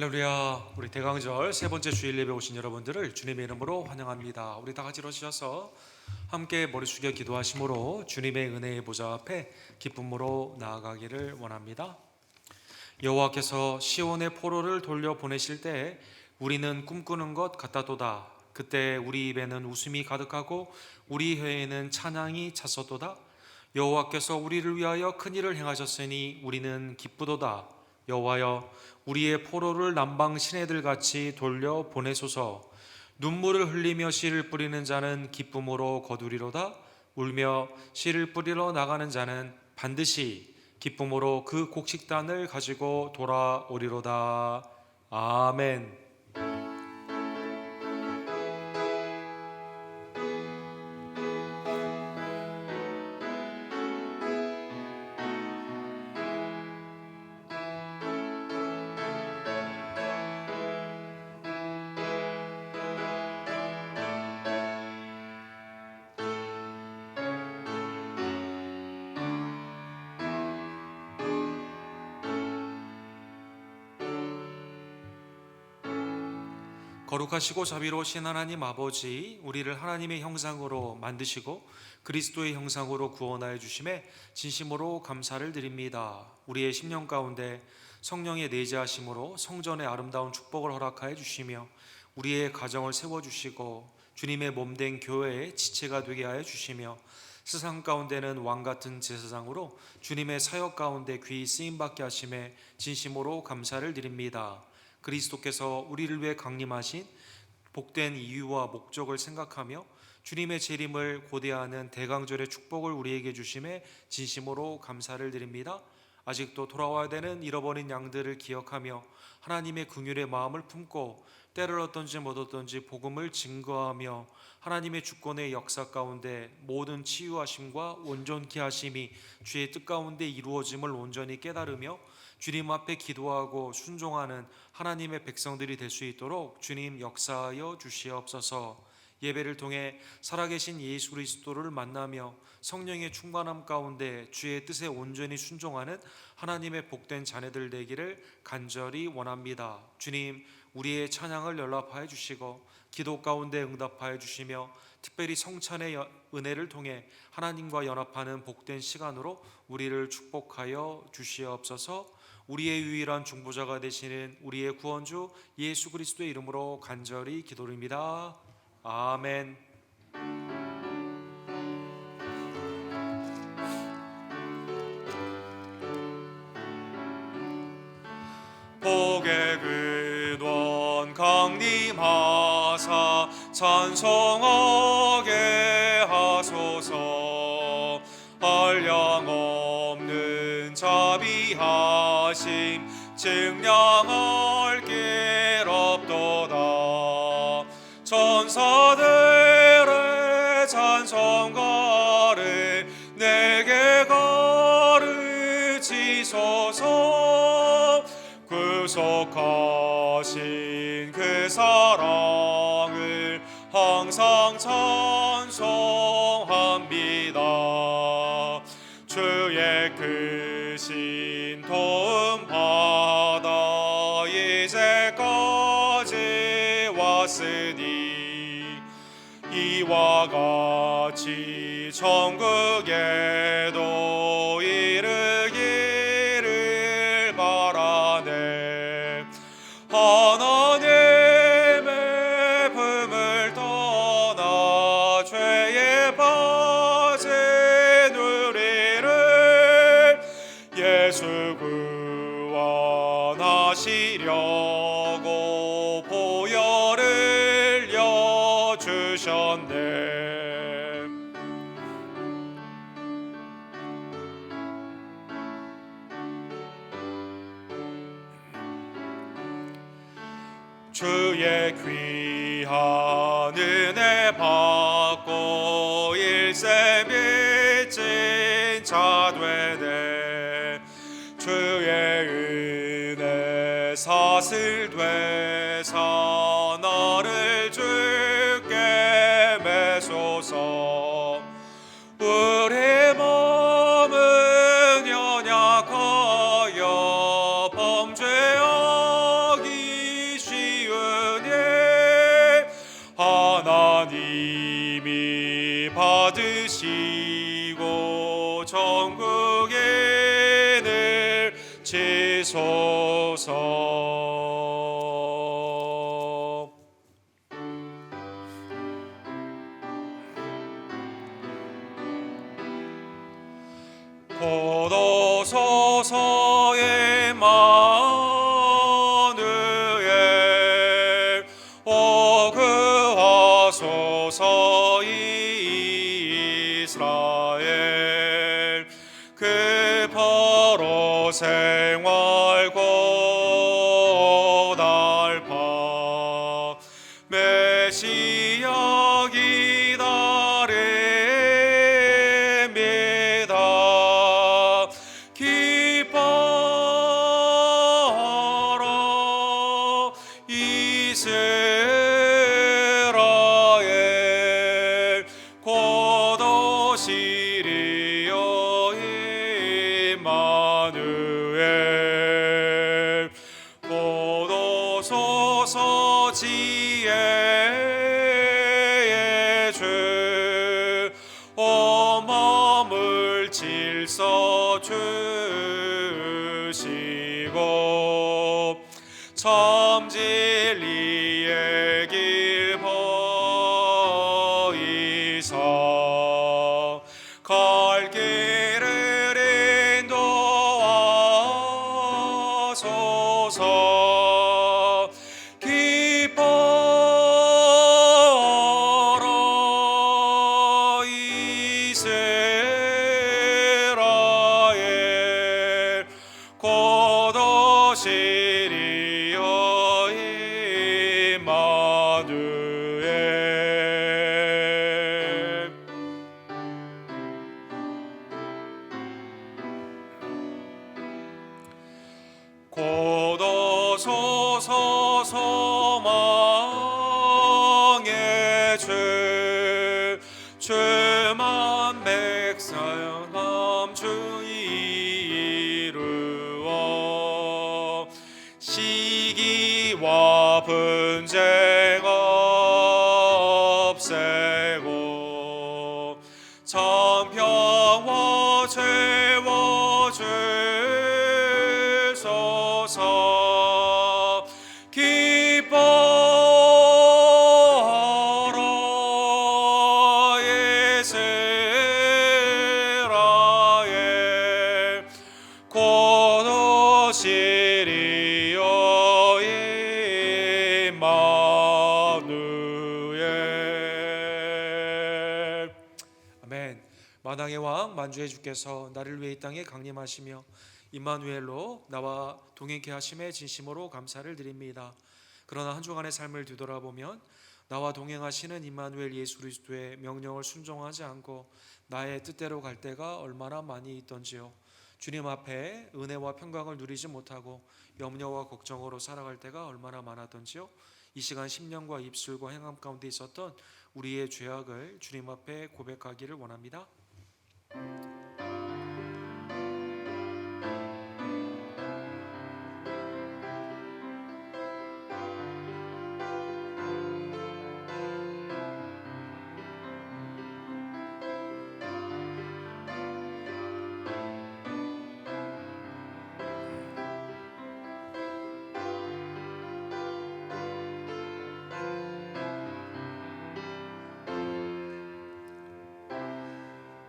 할렐루야. 우리 대강절 세 번째 주일 예배 오신 여러분들을 주님의 이름으로 환영합니다. 우리 다 같이 일어서셔서 함께 머리 숙여 기도하심으로 주님의 은혜의 보좌 앞에 기쁨으로 나아가기를 원합니다. 여호와께서 시온의 포로를 돌려 보내실 때 우리는 꿈꾸는 것 같다도다. 그때 우리 입에는 웃음이 가득하고 우리 혀에는 찬양이 찼었도다. 여호와께서 우리를 위하여 큰 일을 행하셨으니 우리는 기쁘도다. 여호와여, 우리의 포로를 남방 시내들 같이 돌려 보내소서. 눈물을 흘리며 씨를 뿌리는 자는 기쁨으로 거두리로다. 울며 씨를 뿌리러 나가는 자는 반드시 기쁨으로 그 곡식단을 가지고 돌아오리로다. 아멘. 거룩하시고 자비로우신 하나님 아버지, 우리를 하나님의 형상으로 만드시고 그리스도의 형상으로 구원하여 주심에 진심으로 감사를 드립니다. 우리의 심령 가운데 성령의 내재하심으로 성전의 아름다운 축복을 허락하여 주시며 우리의 가정을 세워주시고 주님의 몸된 교회의 지체가 되게 하여 주시며 세상 가운데는 왕같은 제사장으로 주님의 사역 가운데 귀히 쓰임받게 하심에 진심으로 감사를 드립니다. 그리스도께서 우리를 위해 강림하신 복된 이유와 목적을 생각하며 주님의 재림을 고대하는 대강절의 축복을 우리에게 주심에 진심으로 감사를 드립니다. 아직도 돌아와야 되는 잃어버린 양들을 기억하며 하나님의 긍휼의 마음을 품고 때를 얻든지 못 얻든지 복음을 증거하며 하나님의 주권의 역사 가운데 모든 치유하심과 온전케 하심이 주의 뜻 가운데 이루어짐을 온전히 깨달으며 주님 앞에 기도하고 순종하는 하나님의 백성들이 될 수 있도록 주님 역사하여 주시옵소서. 예배를 통해 살아계신 예수 그리스도를 만나며 성령의 충만함 가운데 주의 뜻에 온전히 순종하는 하나님의 복된 자녀들 되기를 간절히 원합니다. 주님, 우리의 찬양을 연락하여 주시고 기도 가운데 응답하여 주시며 특별히 성찬의 은혜를 통해 하나님과 연합하는 복된 시간으로 우리를 축복하여 주시옵소서. 우리의 유일한 중보자가 되시는 우리의 구원주 예수 그리스도의 이름으로 간절히 기도드립니다. 아멘. 복의 근원 강림하사 찬송하게 하소서. 한량 없는 자비하심 증량할 길 없도다. 천사들의 찬송가를 내게 가르치소서. 구속하신 그 사랑을 항상 찬송합니다. 주의 크신 도움 받아 이제까지 왔으니 이와 같이 천국에도 이르기를 바라네. 하나님의 품을 떠나 죄에 빠진 우리를 예수 구원하시려고 보혈을 여주셨네. 주의 귀한 은혜 받고 일세 빚진 자 되네. 주의 은혜 사슬 되사 나를 주께 매소서. 우리 몸은 연약하여 범죄하기 받으시고 천국에 내치소서. 곧 오소서의 마누엘 오그하소서 이스라엘 그 포로 생활 고달파 메시아 기다립니다. 기뻐하라 이스라엘 곧 오시리여 임마누엘 곧 오소서 지혜의 주 온 마음을 질서 주시고 참 진리의 길 보이사 갈 길을 인도하소서. 기뻐하라 이스라엘 곧 오시리여 임마누엘. 곧 오소서 소망의 주 주만 백성함 주 이루어 시기와 분쟁 없애고 참 평화 채워주소서. 기뻐하라 이스라엘 곧 오시리여 임마누엘. 아멘. 만왕의 왕 만주의 주께서 나를 위해 이 땅에 강림하시며 임마누엘로 나와 동행케 하심에 진심으로 감사를 드립니다. 그러나 한 주간의 삶을 뒤돌아보면 나와 동행하시는 임마누엘 예수 그리스도의 명령을 순종하지 않고 나의 뜻대로 갈 때가 얼마나 많이 있던지요. 주님 앞에 은혜와 평강을 누리지 못하고 염려와 걱정으로 살아갈 때가 얼마나 많았던지요. 이 시간 심령과 입술과 행함 가운데 있었던 우리의 죄악을 주님 앞에 고백하기를 원합니다.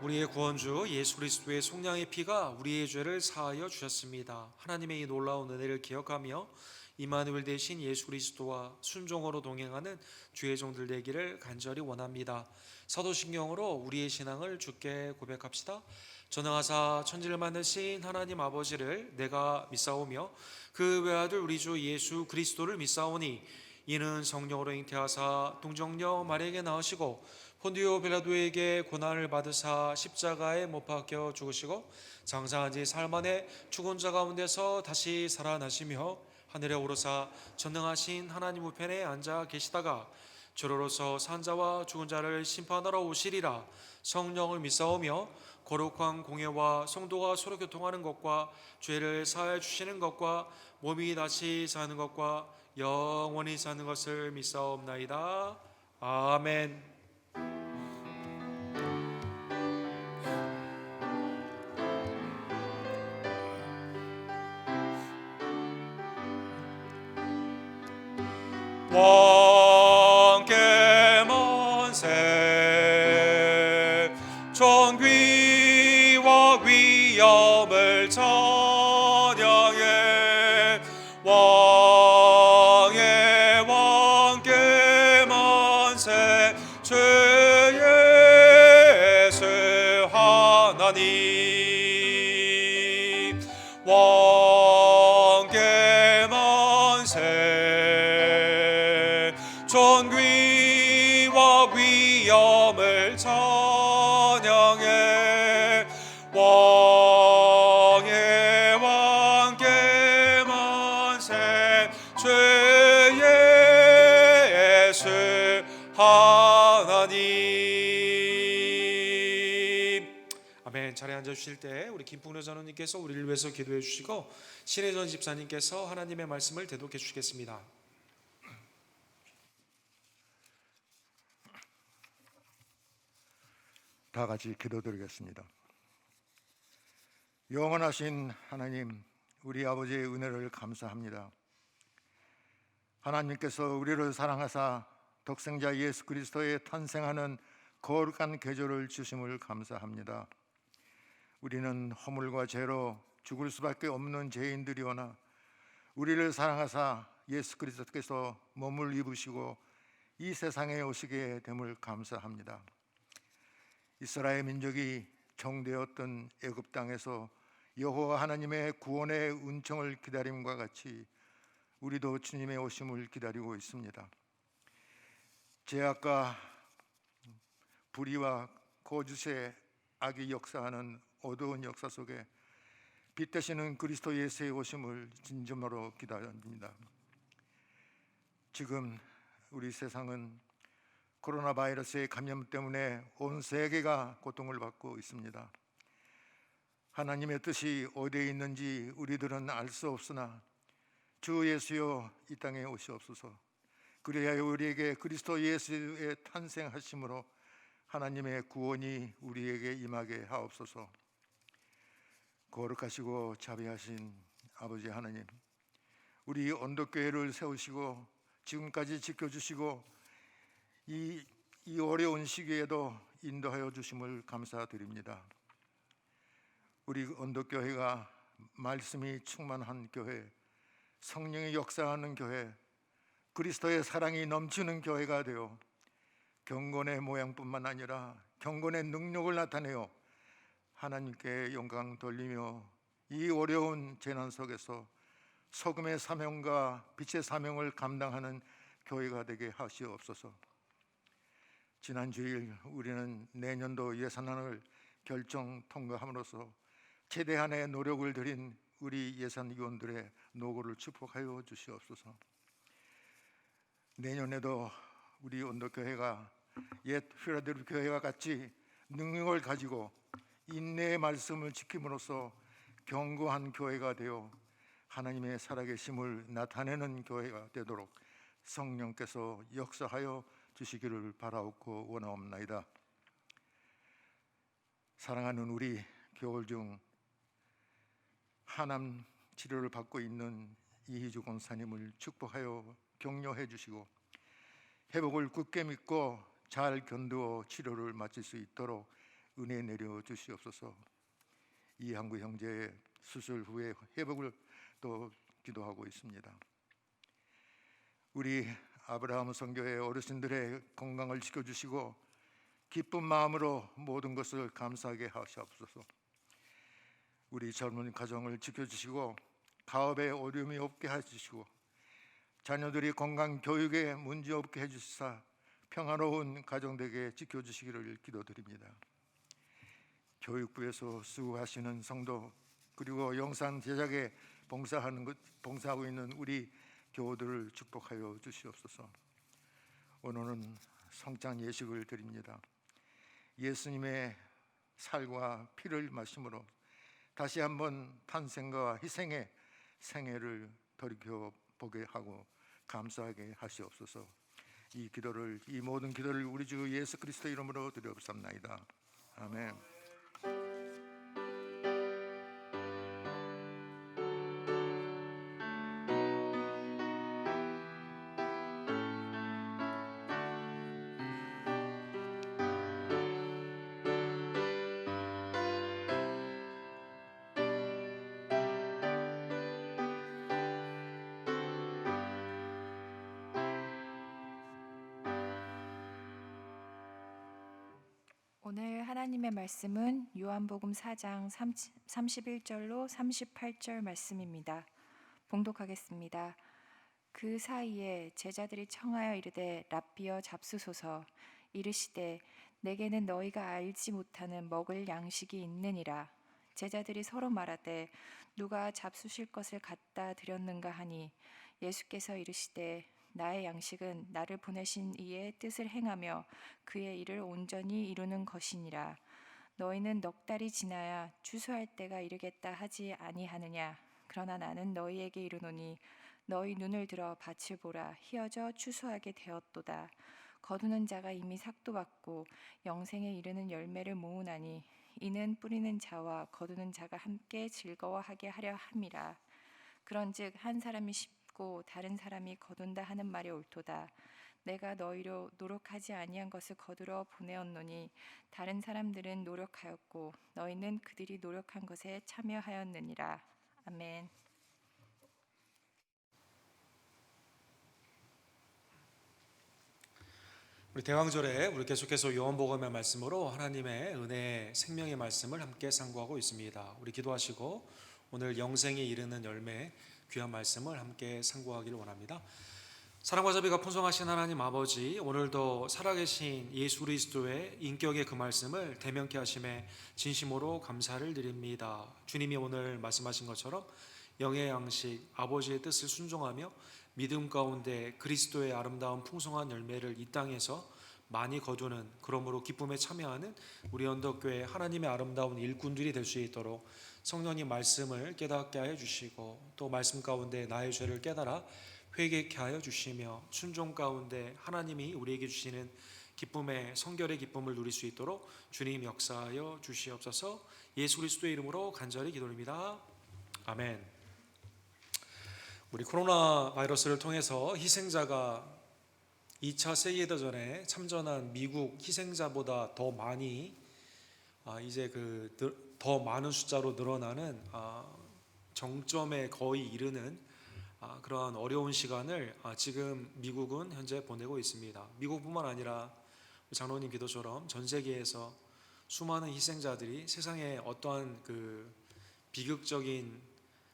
우리의 구원주 예수 그리스도의 속량의 피가 우리의 죄를 사하여 주셨습니다. 하나님의 이 놀라운 은혜를 기억하며 임마누엘 대신 예수 그리스도와 순종으로 동행하는 주의 종들 되기를 간절히 원합니다. 사도신경으로 우리의 신앙을 주께 고백합시다. 전능하사 천지를 만드신 하나님 아버지를 내가 믿사오며 그 외아들 우리 주 예수 그리스도를 믿사오니 이는 성령으로 잉태하사 동정녀 마리아에게 낳으시고 본디오 빌라도에게 고난을 받으사 십자가에 못 박혀 죽으시고 장사한 지 사흘 만에 죽은 자 가운데서 다시 살아나시며 하늘에 오르사 전능하신 하나님 우편에 앉아 계시다가 주로로서 산자와 죽은 자를 심판하러 오시리라. 성령을 믿사오며 거룩한 공예와 성도가 서로 교통하는 것과 죄를 사하여 주시는 것과 몸이 다시 사는 것과 영원히 사는 것을 믿사옵나이다. 아멘. 왕께 만세 존귀와 위엄을 찬양해 왕의 왕께 만세 주 예수 하나님 왕께 만세 존귀와 위엄을 찬양해 왕의 왕께 만세 주 예수 하나님. 아멘. 자리에 앉아주실 때 우리 김풍려 전우님께서 우리를 위해서 기도해 주시고 신혜전 집사님께서 하나님의 말씀을 대독해 주시겠습니다. 다 같이 기도드리겠습니다. 영원하신 하나님, 우리 아버지의 은혜를 감사합니다. 하나님께서 우리를 사랑하사 독생자 예수 그리스도의 탄생하는 거룩한 계절을 주심을 감사합니다. 우리는 허물과 죄로 죽을 수밖에 없는 죄인들이오나 우리를 사랑하사 예수 그리스도께서 몸을 입으시고 이 세상에 오시게 됨을 감사합니다. 이스라엘 민족이 정되었던 애굽 땅에서 여호와 하나님의 구원의 은총을 기다림과 같이 우리도 주님의 오심을 기다리고 있습니다. 죄악과 불의와 거짓의 악이 역사하는 어두운 역사 속에 빛 되시는 그리스도 예수의 오심을 진심으로 기다립니다. 지금 우리 세상은 코로나 바이러스의 감염 때문에 온 세계가 고통을 받고 있습니다. 하나님의 뜻이 어디에 있는지 우리들은 알 수 없으나 주 예수여 이 땅에 오시옵소서. 그래야 우리에게 그리스도 예수의 탄생하심으로 하나님의 구원이 우리에게 임하게 하옵소서. 거룩하시고 자비하신 아버지 하나님, 우리 언덕교회를 세우시고 지금까지 지켜주시고 이 어려운 시기에도 인도하여 주심을 감사드립니다. 우리 언덕교회가 말씀이 충만한 교회, 성령이 역사하는 교회, 그리스도의 사랑이 넘치는 교회가 되어 경건의 모양뿐만 아니라 경건의 능력을 나타내어 하나님께 영광 돌리며 이 어려운 재난 속에서 소금의 사명과 빛의 사명을 감당하는 교회가 되게 하시옵소서. 지난 주일 우리는 내년도 예산안을 결정 통과함으로써 최대한의 노력을 들인 우리 예산위원들의 노고를 축복하여 주시옵소서. 내년에도 우리 언덕교회가 옛 필라델피아 교회와 같이 능력을 가지고 인내의 말씀을 지킴으로써 견고한 교회가 되어 하나님의 살아계심을 나타내는 교회가 되도록 성령께서 역사하여 주시기를 바라옵고 원하옵나이다. 사랑하는 우리 겨울 중 항암 치료를 받고 있는 이희주 권사님을 축복하여 격려해 주시고 회복을 굳게 믿고 잘 견디어 치료를 마칠 수 있도록 은혜 내려 주시옵소서. 이항구 형제의 수술 후에 회복을 또 기도하고 있습니다. 우리 아브라함 선교회 어르신들의 건강을 지켜주시고 기쁜 마음으로 모든 것을 감사하게 하시옵소서. 우리 젊은 가정을 지켜주시고 가업에 어려움이 없게 해주시고 자녀들이 건강 교육에 문제 없게 해주시사 평화로운 가정 되게 지켜주시기를 기도드립니다. 교육부에서 수고하시는 성도 그리고 영상 제작에 봉사하고 있는 우리 교우들을 축복하여 주시옵소서. 오늘은 성찬 예식을 드립니다. 예수님의 살과 피를 마심으로 다시 한번 탄생과 희생의 생애를 돌이켜보게 하고 감사하게 하시옵소서. 이 모든 기도를 우리 주 예수 그리스도 이름으로 드려옵사옵나이다. 아멘. 오늘 하나님의 말씀은 요한복음 4장 31절로 38절 말씀입니다. 봉독하겠습니다. 그 사이에 제자들이 청하여 이르되 랍비여 잡수소서. 이르시되 내게는 너희가 알지 못하는 먹을 양식이 있느니라. 제자들이 서로 말하되 누가 잡수실 것을 갖다 드렸는가 하니 예수께서 이르시되 나의 양식은 나를 보내신 이의 뜻을 행하며 그의 일을 온전히 이루는 것이니라. 너희는 넉 달이 지나야 추수할 때가 이르겠다 하지 아니하느냐. 그러나 나는 너희에게 이르노니 너희 눈을 들어 밭을 보라. 희어져 추수하게 되었도다. 거두는 자가 이미 삭도 받고 영생에 이르는 열매를 모으나니 이는 뿌리는 자와 거두는 자가 함께 즐거워하게 하려 함이라. 그런즉 한 사람이 심고 다른 사람이 거둔다 하는 말이 옳도다. 내가 너희로 노력하지 아니한 것을 거두러 보내었노니 다른 사람들은 노력하였고 너희는 그들이 노력한 것에 참여하였느니라. 아멘. 우리 대강절에 우리 계속해서 요한복음의 말씀으로 하나님의 은혜의 생명의 말씀을 함께 상고하고 있습니다. 우리 기도하시고 오늘 영생에 이르는 열매 귀한 말씀을 함께 상고하기를 원합니다. 사랑과 자비가 풍성하신 하나님 아버지, 오늘도 살아계신 예수 그리스도의 인격의 그 말씀을 대면케 하심에 진심으로 감사를 드립니다. 주님이 오늘 말씀하신 것처럼 영의 양식, 아버지의 뜻을 순종하며 믿음 가운데 그리스도의 아름다운 풍성한 열매를 이 땅에서 많이 거두는, 그러므로 기쁨에 참여하는 우리 언덕교회 하나님의 아름다운 일꾼들이 될 수 있도록 성령님 말씀을 깨닫게 하여 주시고, 또 말씀 가운데 나의 죄를 깨달아 회개케 하여 주시며 순종 가운데 하나님이 우리에게 주시는 기쁨의 성결의 기쁨을 누릴 수 있도록 주님 역사하여 주시옵소서. 예수 그리스도의 이름으로 간절히 기도드립니다. 아멘. 우리 코로나 바이러스를 통해서 희생자가 2차 세계대전에 참전한 미국 희생자보다 더 많이 이제 더 많은 숫자로 늘어나는 정점에 거의 이르는 그러한 어려운 시간을 지금 미국은 현재 보내고 있습니다. 미국뿐만 아니라 장로님 기도처럼 전 세계에서 수많은 희생자들이 세상에 어떠한 그 비극적인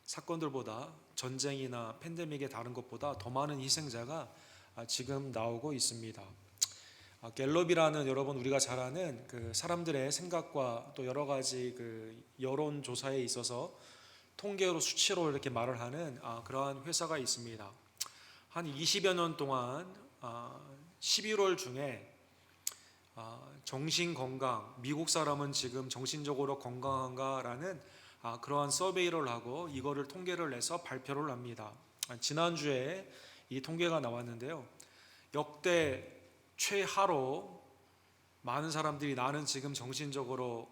사건들보다, 전쟁이나 팬데믹의 다른 것보다 더 많은 희생자가 지금 나오고 있습니다. 갤럽이라는, 여러분 우리가 잘 아는 그 사람들의 생각과 또 여러 가지 그 여론 조사에 있어서 통계로 수치로 이렇게 말을 하는 그러한 회사가 있습니다. 한 20여 년 동안 11월 중에 정신 건강, 미국 사람은 지금 정신적으로 건강한가라는 그러한 서베이를 하고 이거를 통계를 내서 발표를 합니다. 지난주에 이 통계가 나왔는데요, 역대 최하로 많은 사람들이 나는 지금 정신적으로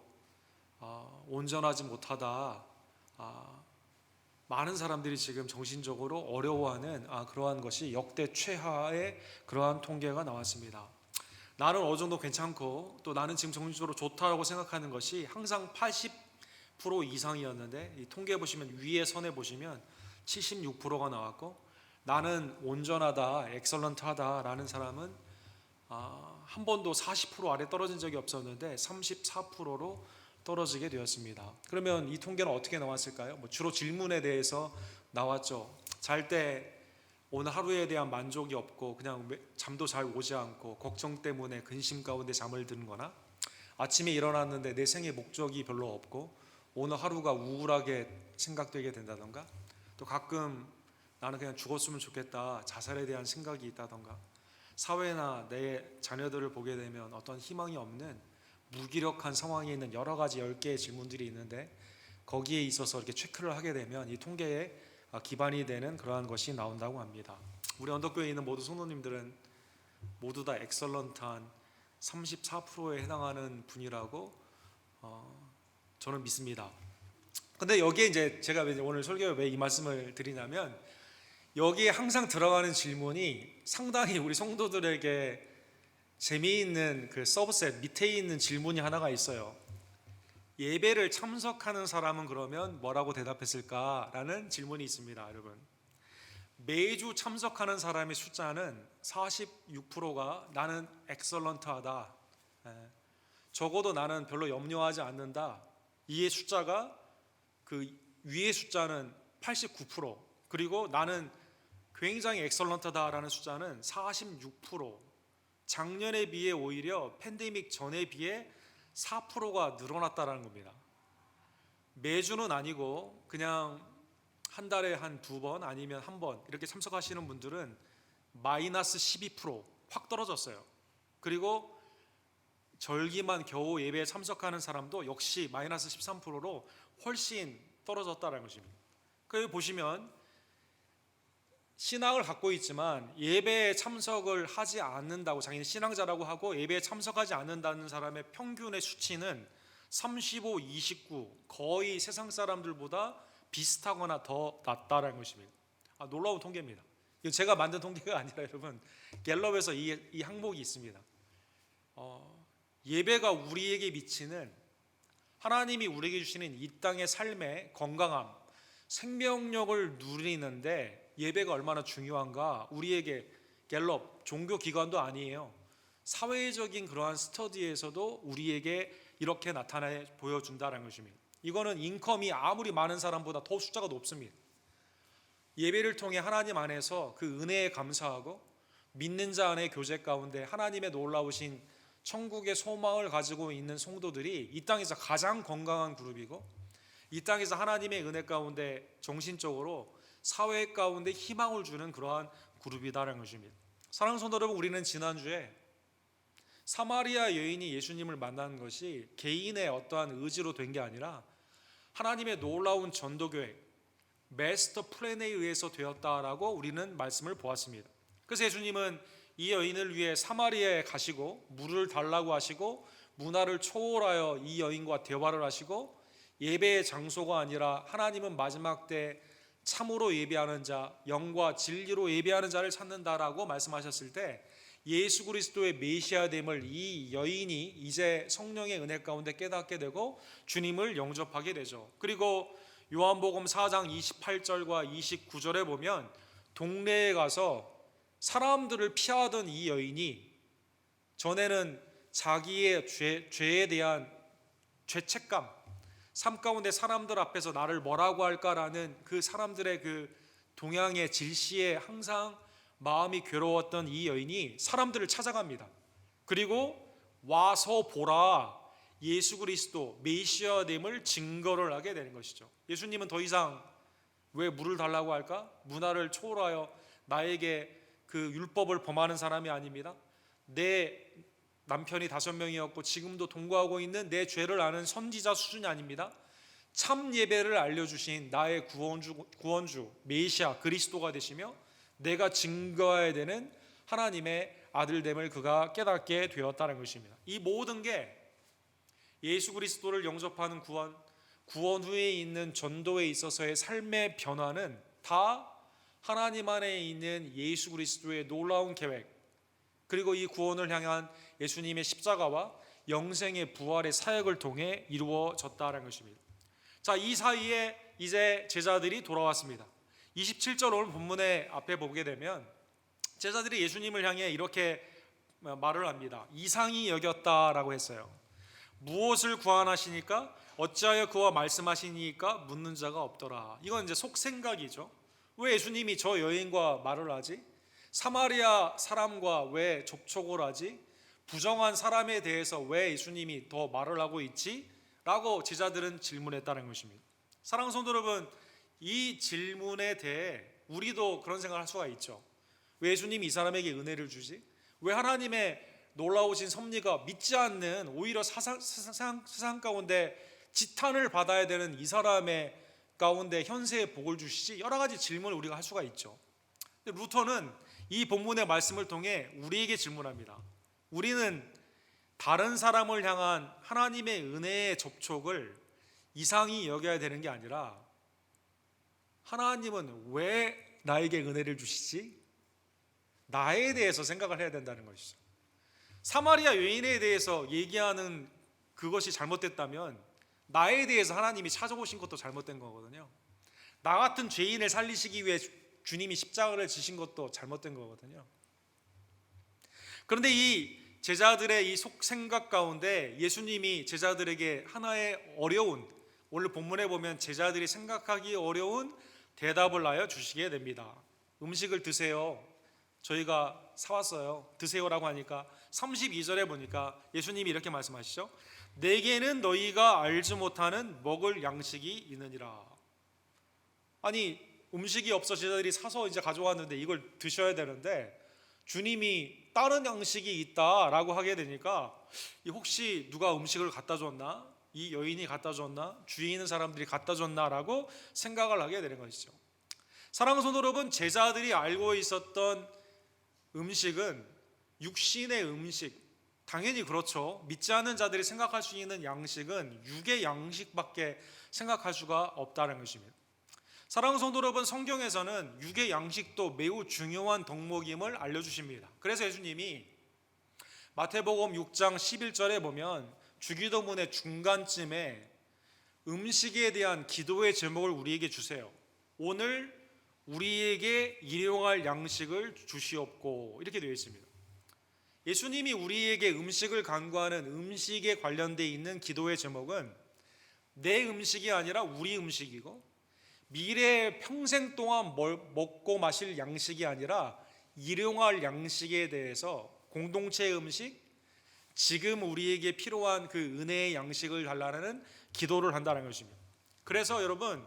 온전하지 못하다, 많은 사람들이 지금 정신적으로 어려워하는 그러한 것이 역대 최하의 그러한 통계가 나왔습니다. 나는 어느 정도 괜찮고 또 나는 지금 정신적으로 좋다라고 생각하는 것이 항상 80% 이상이었는데, 이 통계 보시면 위에 선에 보시면 76%가 나왔고, 나는 온전하다, 엑설런트하다 라는 사람은 한 번도 40% 아래 떨어진 적이 없었는데 34%로 떨어지게 되었습니다. 그러면 이 통계는 어떻게 나왔을까요? 주로 질문에 대해서 나왔죠. 잘 때 오늘 하루에 대한 만족이 없고 그냥 잠도 잘 오지 않고 걱정 때문에 근심 가운데 잠을 드는 거나, 아침에 일어났는데 내 생의 목적이 별로 없고 오늘 하루가 우울하게 생각되게 된다던가, 또 가끔 나는 그냥 죽었으면 좋겠다, 자살에 대한 생각이 있다던가, 사회나 내 자녀들을 보게 되면 어떤 희망이 없는 무기력한 상황에 있는 여러 가지 10개의 질문들이 있는데, 거기에 있어서 이렇게 체크를 하게 되면 이 통계에 기반이 되는 그러한 것이 나온다고 합니다. 우리 언덕교회에 있는 모두 성도님들은 모두 다 엑설런트한 34%에 해당하는 분이라고 저는 믿습니다. 근데 여기에 이제 제가 오늘 설교에 왜 이 말씀을 드리냐면, 여기에 항상 들어가는 질문이 상당히 우리 성도들에게 재미있는 그 서브셋 밑에 있는 질문이 하나가 있어요. 예배를 참석하는 사람은 그러면 뭐라고 대답했을까라는 질문이 있습니다. 여러분, 매주 참석하는 사람의 숫자는 46%가 나는 엑설런트하다, 적어도 나는 별로 염려하지 않는다. 이의 숫자가 그 위의 숫자는 89%, 그리고 나는 굉장히 엑설런트다라는 숫자는 46%, 작년에 비해 오히려 팬데믹 전에 비해 4%가 늘어났다라는 겁니다. 매주는 아니고 그냥 한 달에 한 2번 아니면 한 번 이렇게 참석하시는 분들은 마이너스 12%확 떨어졌어요. 그리고 절기만 겨우 예배에 참석하는 사람도 역시 마이너스 13%로 훨씬 떨어졌다는 것입니다. 그 보시면 신앙을 갖고 있지만 예배에 참석을 하지 않는다고, 자기는 신앙자라고 하고 예배에 참석하지 않는다는 사람의 평균의 수치는 35, 29, 거의 세상 사람들보다 비슷하거나 더 낮다라는 것입니다. 놀라운 통계입니다. 이거 제가 만든 통계가 아니라 여러분 갤럽에서 이 항목이 있습니다. 예배가 우리에게 미치는, 하나님이 우리에게 주시는 이 땅의 삶의 건강함, 생명력을 누리는데 예배가 얼마나 중요한가, 우리에게 갤럽 종교 기관도 아니에요. 사회적인 그러한 스터디에서도 우리에게 이렇게 나타내 보여준다는 것입니다. 이거는 인컴이 아무리 많은 사람보다 더 숫자가 높습니다. 예배를 통해 하나님 안에서 그 은혜에 감사하고 믿는 자 안의 교제 가운데 하나님의 놀라우신 천국의 소망을 가지고 있는 성도들이 이 땅에서 가장 건강한 그룹이고, 이 땅에서 하나님의 은혜 가운데 정신적으로 사회 가운데 희망을 주는 그러한 그룹이다라는 것입니다. 사랑하는 성도 여러분, 우리는 지난주에 사마리아 여인이 예수님을 만난 것이 개인의 어떠한 의지로 된 게 아니라 하나님의 놀라운 전도 계획, 마스터 플랜에 의해서 되었다라고 우리는 말씀을 보았습니다. 그래서 예수님은 이 여인을 위해 사마리아에 가시고 물을 달라고 하시고 문화를 초월하여 이 여인과 대화를 하시고, 예배의 장소가 아니라 하나님은 마지막 때 참으로 예배하는 자, 영과 진리로 예배하는 자를 찾는다라고 말씀하셨을 때 예수 그리스도의 메시아됨을 이 여인이 이제 성령의 은혜 가운데 깨닫게 되고 주님을 영접하게 되죠. 그리고 요한복음 4장 28절과 29절에 보면 동네에 가서 사람들을 피하던 이 여인이 전에는 자기의 죄에 대한 죄책감, 삶 가운데 사람들 앞에서 나를 뭐라고 할까라는 그 사람들의 그 동양의 질시에 항상 마음이 괴로웠던 이 여인이 사람들을 찾아갑니다. 그리고 와서 보라, 예수 그리스도 메시아됨을 증거를 하게 되는 것이죠. 예수님은 더 이상 왜 물을 달라고 할까? 문화를 초월하여 나에게 그 율법을 범하는 사람이 아닙니다. 내 남편이 5명이었고 지금도 동거하고 있는 내 죄를 아는 선지자 수준이 아닙니다. 참 예배를 알려주신 나의 구원주 메시아 그리스도가 되시며 내가 증거해야 되는 하나님의 아들됨을 그가 깨닫게 되었다는 것입니다. 이 모든 게 예수 그리스도를 영접하는 구원 후에 있는 전도에 있어서의 삶의 변화는 다 하나님 안에 있는 예수 그리스도의 놀라운 계획, 그리고 이 구원을 향한 예수님의 십자가와 영생의 부활의 사역을 통해 이루어졌다는 것입니다. 자, 이 사이에 이제 제자들이 돌아왔습니다. 27절 오늘 본문의 앞에 보게 되면 제자들이 예수님을 향해 이렇게 말을 합니다. 이상히 여겼다라고 했어요. 무엇을 구하나시니까 어찌하여 그와 말씀하시니까 묻는 자가 없더라. 이건 이제 속생각이죠. 왜 예수님이 저 여인과 말을 하지? 사마리아 사람과 왜 접촉을 하지? 부정한 사람에 대해서 왜 예수님이 더 말을 하고 있지? 라고 제자들은 질문했다는 것입니다. 사랑하는 성도 여러분, 이 질문에 대해 우리도 그런 생각을 할 수가 있죠. 왜 예수님이 이 사람에게 은혜를 주지? 왜 하나님의 놀라우신 섭리가 믿지 않는 오히려 세상 가운데 지탄을 받아야 되는 이 사람의 가운데 현세의 복을 주시지? 여러 가지 질문을 우리가 할 수가 있죠. 근데 루터는 이 본문의 말씀을 통해 우리에게 질문합니다. 우리는 다른 사람을 향한 하나님의 은혜의 접촉을 이상히 여겨야 되는 게 아니라 하나님은 왜 나에게 은혜를 주시지? 나에 대해서 생각을 해야 된다는 것이죠. 사마리아 여인에 대해서 얘기하는 그것이 잘못됐다면 나에 대해서 하나님이 찾아오신 것도 잘못된 거거든요. 나 같은 죄인을 살리시기 위해 주님이 십자가를 지신 것도 잘못된 거거든요. 그런데 이 제자들의 이 생각 가운데 예수님이 제자들에게 하나의 어려운, 오늘 본문에 보면 제자들이 생각하기 어려운 대답을 하여 주시게 됩니다. 음식을 드세요. 저희가 사왔어요. 드세요라고 하니까 32절에 보니까 예수님이 이렇게 말씀하시죠. 내게는 너희가 알지 못하는 먹을 양식이 있느니라. 아니, 음식이 없어 제자들이 사서 이제 가져왔는데 이걸 드셔야 되는데 주님이 다른 양식이 있다라고 하게 되니까 혹시 누가 음식을 갖다 줬나? 이 여인이 갖다 줬나? 주위에 있는 사람들이 갖다 줬나라고 생각을 하게 되는 것이죠. 사랑하는 성도 여러분, 제자들이 알고 있었던 음식은 육신의 음식, 당연히 그렇죠. 믿지 않는 자들이 생각할 수 있는 양식은 육의 양식밖에 생각할 수가 없다는 것입니다. 사랑하는 성도 여러분, 성경에서는 육의 양식도 매우 중요한 덕목임을 알려주십니다. 그래서 예수님이 마태복음 6장 11절에 보면 주기도문의 중간쯤에 음식에 대한 기도의 제목을 우리에게 주세요. 오늘 우리에게 일용할 양식을 주시옵고, 이렇게 되어 있습니다. 예수님이 우리에게 음식을 간구하는 음식에 관련되어 있는 기도의 제목은 내 음식이 아니라 우리 음식이고, 미래 평생 동안 먹고 마실 양식이 아니라 일용할 양식에 대해서 공동체의 음식, 지금 우리에게 필요한 그 은혜의 양식을 달라는 기도를 한다는 것입니다. 그래서 여러분,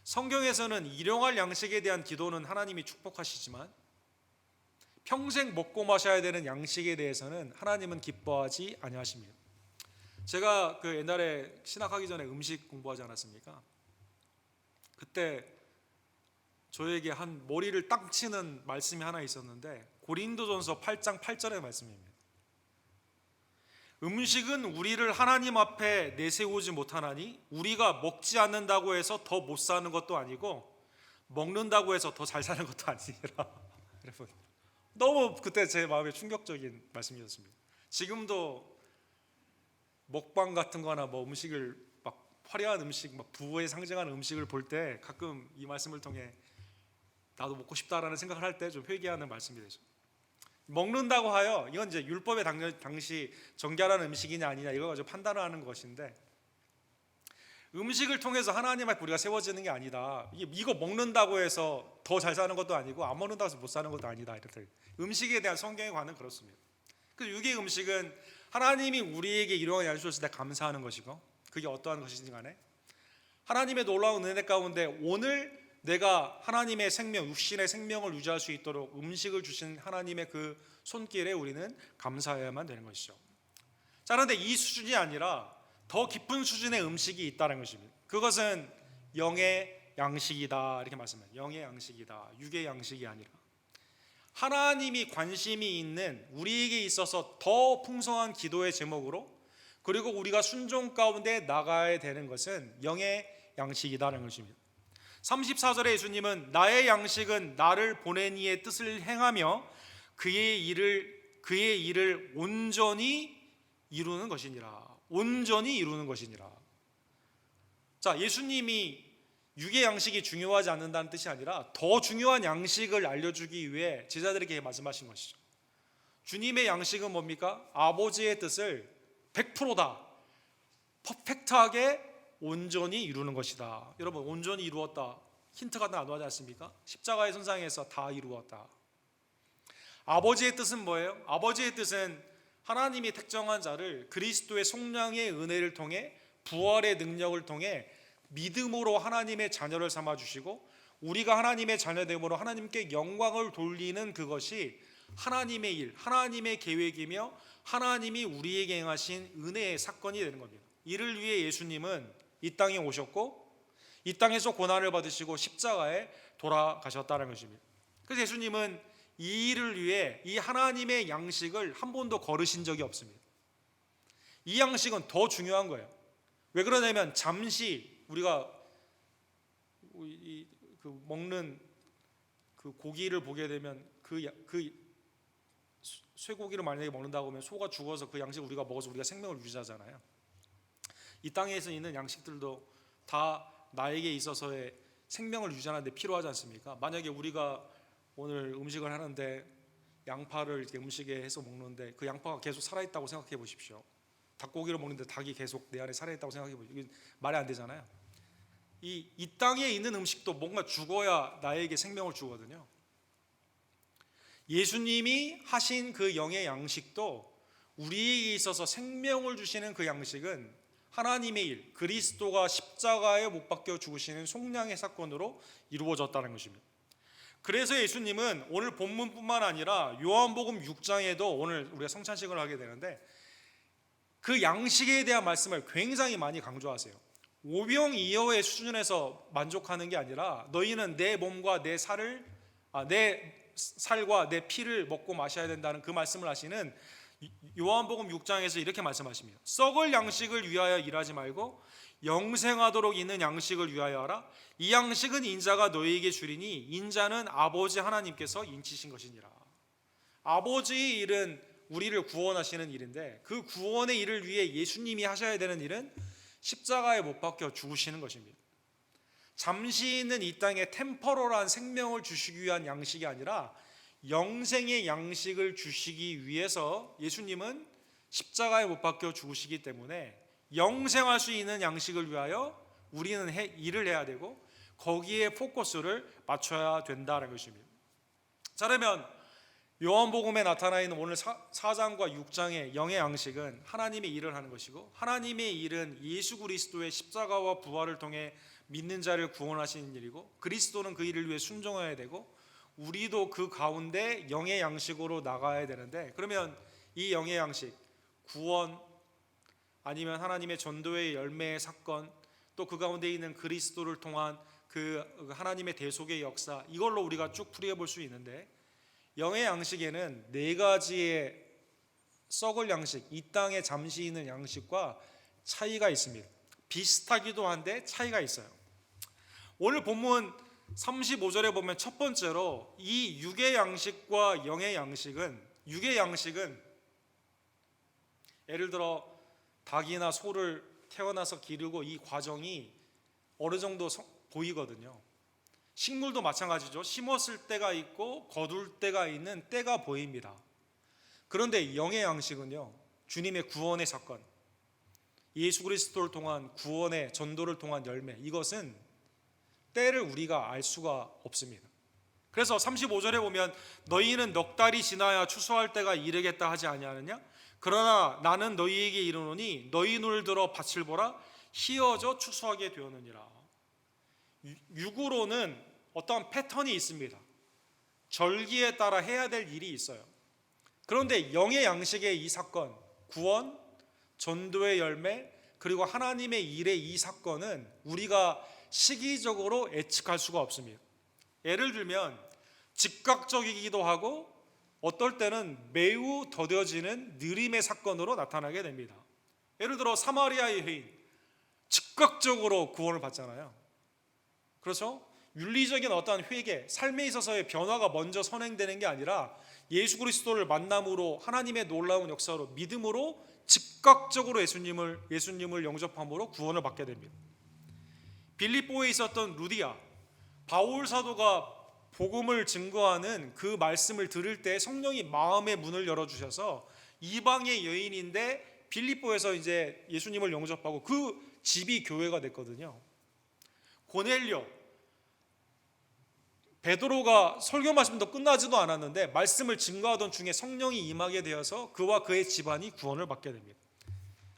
성경에서는 일용할 양식에 대한 기도는 하나님이 축복하시지만 평생 먹고 마셔야 되는 양식에 대해서는 하나님은 기뻐하지 아니하십니다. 제가 그 옛날에 신학하기 전에 음식 공부하지 않았습니까? 그때 저에게 한 머리를 땅 치는 말씀이 하나 있었는데 고린도전서 8장 8절의 말씀입니다. 음식은 우리를 하나님 앞에 내세우지 못하나니 우리가 먹지 않는다고 해서 더 못 사는 것도 아니고 먹는다고 해서 더 잘 사는 것도 아니라 여러분, 너무 그때 제 마음에 충격적인 말씀이었습니다. 지금도 먹방 같은 거나 뭐 음식을 막 화려한 음식, 막 부의 상징하는 음식을 볼 때 가끔 이 말씀을 통해 나도 먹고 싶다라는 생각을 할 때 좀 회개하는 말씀이 되죠. 먹는다고 하여 이건 이제 율법의 당시 정결한 음식이냐 아니냐 이걸 가지고 판단을 하는 것인데, 음식을 통해서 하나님 앞에 우리가 세워지는 게 아니다. 이거 먹는다고 해서 더 잘 사는 것도 아니고 안 먹는다고 해서 못 사는 것도 아니다. 이렇게 음식에 대한 성경의 관은 그렇습니다. 그 육의 음식은 하나님이 우리에게 일용할 양식을 주실 때 감사하는 것이고, 그게 어떠한 것이든지 간에 하나님의 놀라운 은혜 가운데 오늘 내가 하나님의 생명, 육신의 생명을 유지할 수 있도록 음식을 주신 하나님의 그 손길에 우리는 감사해야만 되는 것이죠. 자, 그런데 이 수준이 아니라 더 깊은 수준의 음식이 있다는 것입니다. 그것은 영의 양식이다, 이렇게 말씀합니다. 영의 양식이다, 육의 양식이 아니라 하나님이 관심이 있는 우리에게 있어서 더 풍성한 기도의 제목으로, 그리고 우리가 순종 가운데 나가야 되는 것은 영의 양식이다는 것입니다. 34절에 예수님은 나의 양식은 나를 보낸 이의 뜻을 행하며 그의 일을 온전히 이루는 것이니라. 온전히 이루는 것이니라. 자, 예수님이 육의 양식이 중요하지 않는다는 뜻이 아니라 더 중요한 양식을 알려주기 위해 제자들에게 말씀하신 것이죠. 주님의 양식은 뭡니까? 아버지의 뜻을 100%다, 퍼펙트하게 온전히 이루는 것이다. 여러분, 온전히 이루었다, 힌트가 나오지 않습니까? 십자가의 선상에서 다 이루었다. 아버지의 뜻은 뭐예요? 아버지의 뜻은 하나님이 택정한 자를 그리스도의 속량의 은혜를 통해, 부활의 능력을 통해 믿음으로 하나님의 자녀를 삼아주시고, 우리가 하나님의 자녀됨으로 하나님께 영광을 돌리는 그것이 하나님의 일, 하나님의 계획이며 하나님이 우리에게 행하신 은혜의 사건이 되는 겁니다. 이를 위해 예수님은 이 땅에 오셨고 이 땅에서 고난을 받으시고 십자가에 돌아가셨다는 것입니다. 그래서 예수님은 이 일을 위해 이 하나님의 양식을 한 번도 거르신 적이 없습니다. 이 양식은 더 중요한 거예요. 왜 그러냐면 잠시 우리가 먹는 그 고기를 보게 되면 그 쇠고기를 만약에 먹는다고 하면 소가 죽어서 그 양식을 우리가 먹어서 우리가 생명을 유지하잖아요. 이 땅에서 있는 양식들도 다 나에게 있어서의 생명을 유지하는 데 필요하지 않습니까? 만약에 우리가 오늘 음식을 하는데 양파를 이렇게 음식에 해서 먹는데 그 양파가 계속 살아있다고 생각해 보십시오. 닭고기를 먹는데 닭이 계속 내 안에 살아있다고 생각해 보십시오. 이게 말이 안 되잖아요. 이 땅에 있는 음식도 뭔가 죽어야 나에게 생명을 주거든요. 예수님이 하신 그 영의 양식도 우리에게 있어서 생명을 주시는 그 양식은 하나님의 일, 그리스도가 십자가에 못 박혀 죽으시는 속량의 사건으로 이루어졌다는 것입니다. 그래서 예수님은 오늘 본문뿐만 아니라 요한복음 6장에도 오늘 우리가 성찬식을 하게 되는데 그 양식에 대한 말씀을 굉장히 많이 강조하세요. 오병이어의 수준에서 만족하는 게 아니라 너희는 내 몸과 내 살과 내 피를 먹고 마셔야 된다는 그 말씀을 하시는 요한복음 6장에서 이렇게 말씀하십니다. 썩을 양식을 위하여 일하지 말고 영생하도록 있는 양식을 위하여 하라. 이 양식은 인자가 너희에게 주리니 인자는 아버지 하나님께서 인치신 것이니라. 아버지의 일은 우리를 구원하시는 일인데 그 구원의 일을 위해 예수님이 하셔야 되는 일은 십자가에 못 박혀 죽으시는 것입니다. 잠시 있는 이 땅에 템퍼럴한 생명을 주시기 위한 양식이 아니라 영생의 양식을 주시기 위해서 예수님은 십자가에 못 박혀 죽으시기 때문에 영생할 수 있는 양식을 위하여 우리는 일을 해야 되고 거기에 포커스를 맞춰야 된다는 것입니다. 자, 그러면 요한복음에 나타나 있는 오늘 4장과 6장의 영의 양식은 하나님의 일을 하는 것이고 하나님의 일은 예수 그리스도의 십자가와 부활을 통해 믿는 자를 구원하시는 일이고 그리스도는 그 일을 위해 순종해야 되고 우리도 그 가운데 영의 양식으로 나가야 되는데 그러면 이 영의 양식, 구원 아니면 하나님의 전도의 열매의 사건 또 그 가운데 있는 그리스도를 통한 그 하나님의 대속의 역사 이걸로 우리가 쭉 풀이해 볼 수 있는데 영의 양식에는 네 가지의 썩을 양식, 이 땅에 잠시 있는 양식과 차이가 있습니다. 비슷하기도 한데 차이가 있어요. 오늘 본문 35절에 보면 첫 번째로 이 육의 양식과 영의 양식은 육의 양식은 예를 들어 닭이나 소를 태어나서 기르고 이 과정이 어느 정도 보이거든요. 식물도 마찬가지죠. 심었을 때가 있고 거둘 때가 있는 때가 보입니다. 그런데 영의 양식은요, 주님의 구원의 사건, 예수 그리스도를 통한 구원의 전도를 통한 열매, 이것은 때를 우리가 알 수가 없습니다. 그래서 35절에 보면 너희는 넉 달이 지나야 추수할 때가 이르겠다 하지 아니하느냐? 그러나 나는 너희에게 이르노니 너희 눈을 들어 밭을 보라 희어져 추수하게 되었느니라. 육으로는 어떠한 패턴이 있습니다. 절기에 따라 해야 될 일이 있어요. 그런데 영의 양식의 이 사건, 구원, 전도의 열매, 그리고 하나님의 일의 이 사건은 우리가 시기적으로 예측할 수가 없습니다. 예를 들면 즉각적이기도 하고 어떨 때는 매우 더뎌지는 느림의 사건으로 나타나게 됩니다. 예를 들어 사마리아의 여인 즉각적으로 구원을 받잖아요. 그렇죠? 윤리적인 어떠한 회개, 삶에 있어서의 변화가 먼저 선행되는 게 아니라 예수 그리스도를 만남으로 하나님의 놀라운 역사로 믿음으로 즉각적으로 예수님을 영접함으로 구원을 받게 됩니다. 빌립보에 있었던 루디아, 바울 사도가 복음을 증거하는 그 말씀을 들을 때 성령이 마음의 문을 열어주셔서 이방의 여인인데 빌립보에서 이제 예수님을 영접하고 그 집이 교회가 됐거든요. 고넬료, 베드로가 설교 말씀도 끝나지도 않았는데 말씀을 증거하던 중에 성령이 임하게 되어서 그와 그의 집안이 구원을 받게 됩니다.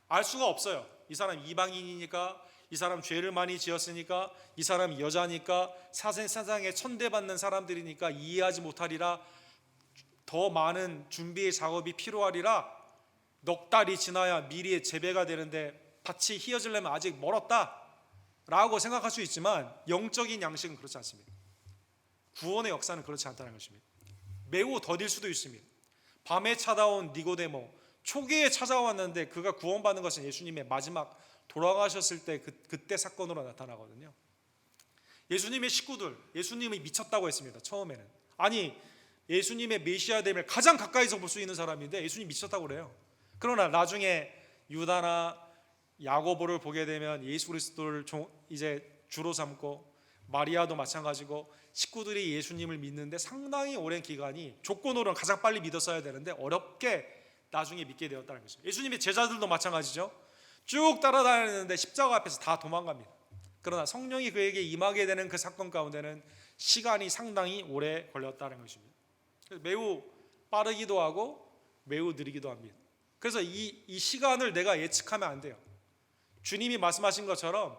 알 수가 없어요. 이 사람 이방인이니까, 이 사람 죄를 많이 지었으니까, 이 사람 여자니까, 세상에 천대받는 사람들이니까 이해하지 못하리라, 더 많은 준비의 작업이 필요하리라, 넉 달이 지나야 미리의 재배가 되는데 밭이 희어지려면 아직 멀었다 라고 생각할 수 있지만 영적인 양식은 그렇지 않습니다. 구원의 역사는 그렇지 않다는 것입니다. 매우 더딜 수도 있습니다. 밤에 찾아온 니고데모, 초기에 찾아왔는데 그가 구원받는 것은 예수님의 마지막 돌아가셨을 때 그때 사건으로 나타나거든요. 예수님의 식구들, 예수님이 미쳤다고 했습니다. 처음에는. 아니, 예수님의 메시아됨을 가장 가까이서 볼 수 있는 사람인데 예수님 미쳤다고 그래요. 그러나 나중에 유다나 야고보를 보게 되면 예수 그리스도를 이제 주로 삼고 마리아도 마찬가지고 식구들이 예수님을 믿는데 상당히 오랜 기간이 조건으로는 가장 빨리 믿었어야 되는데 어렵게 나중에 믿게 되었다는 것입니다. 예수님의 제자들도 마찬가지죠. 쭉 따라다니는데 십자가 앞에서 다 도망갑니다. 그러나 성령이 그에게 임하게 되는 그 사건 가운데는 시간이 상당히 오래 걸렸다는 것입니다. 매우 빠르기도 하고 매우 느리기도 합니다. 그래서 이 시간을 내가 예측하면 안 돼요. 주님이 말씀하신 것처럼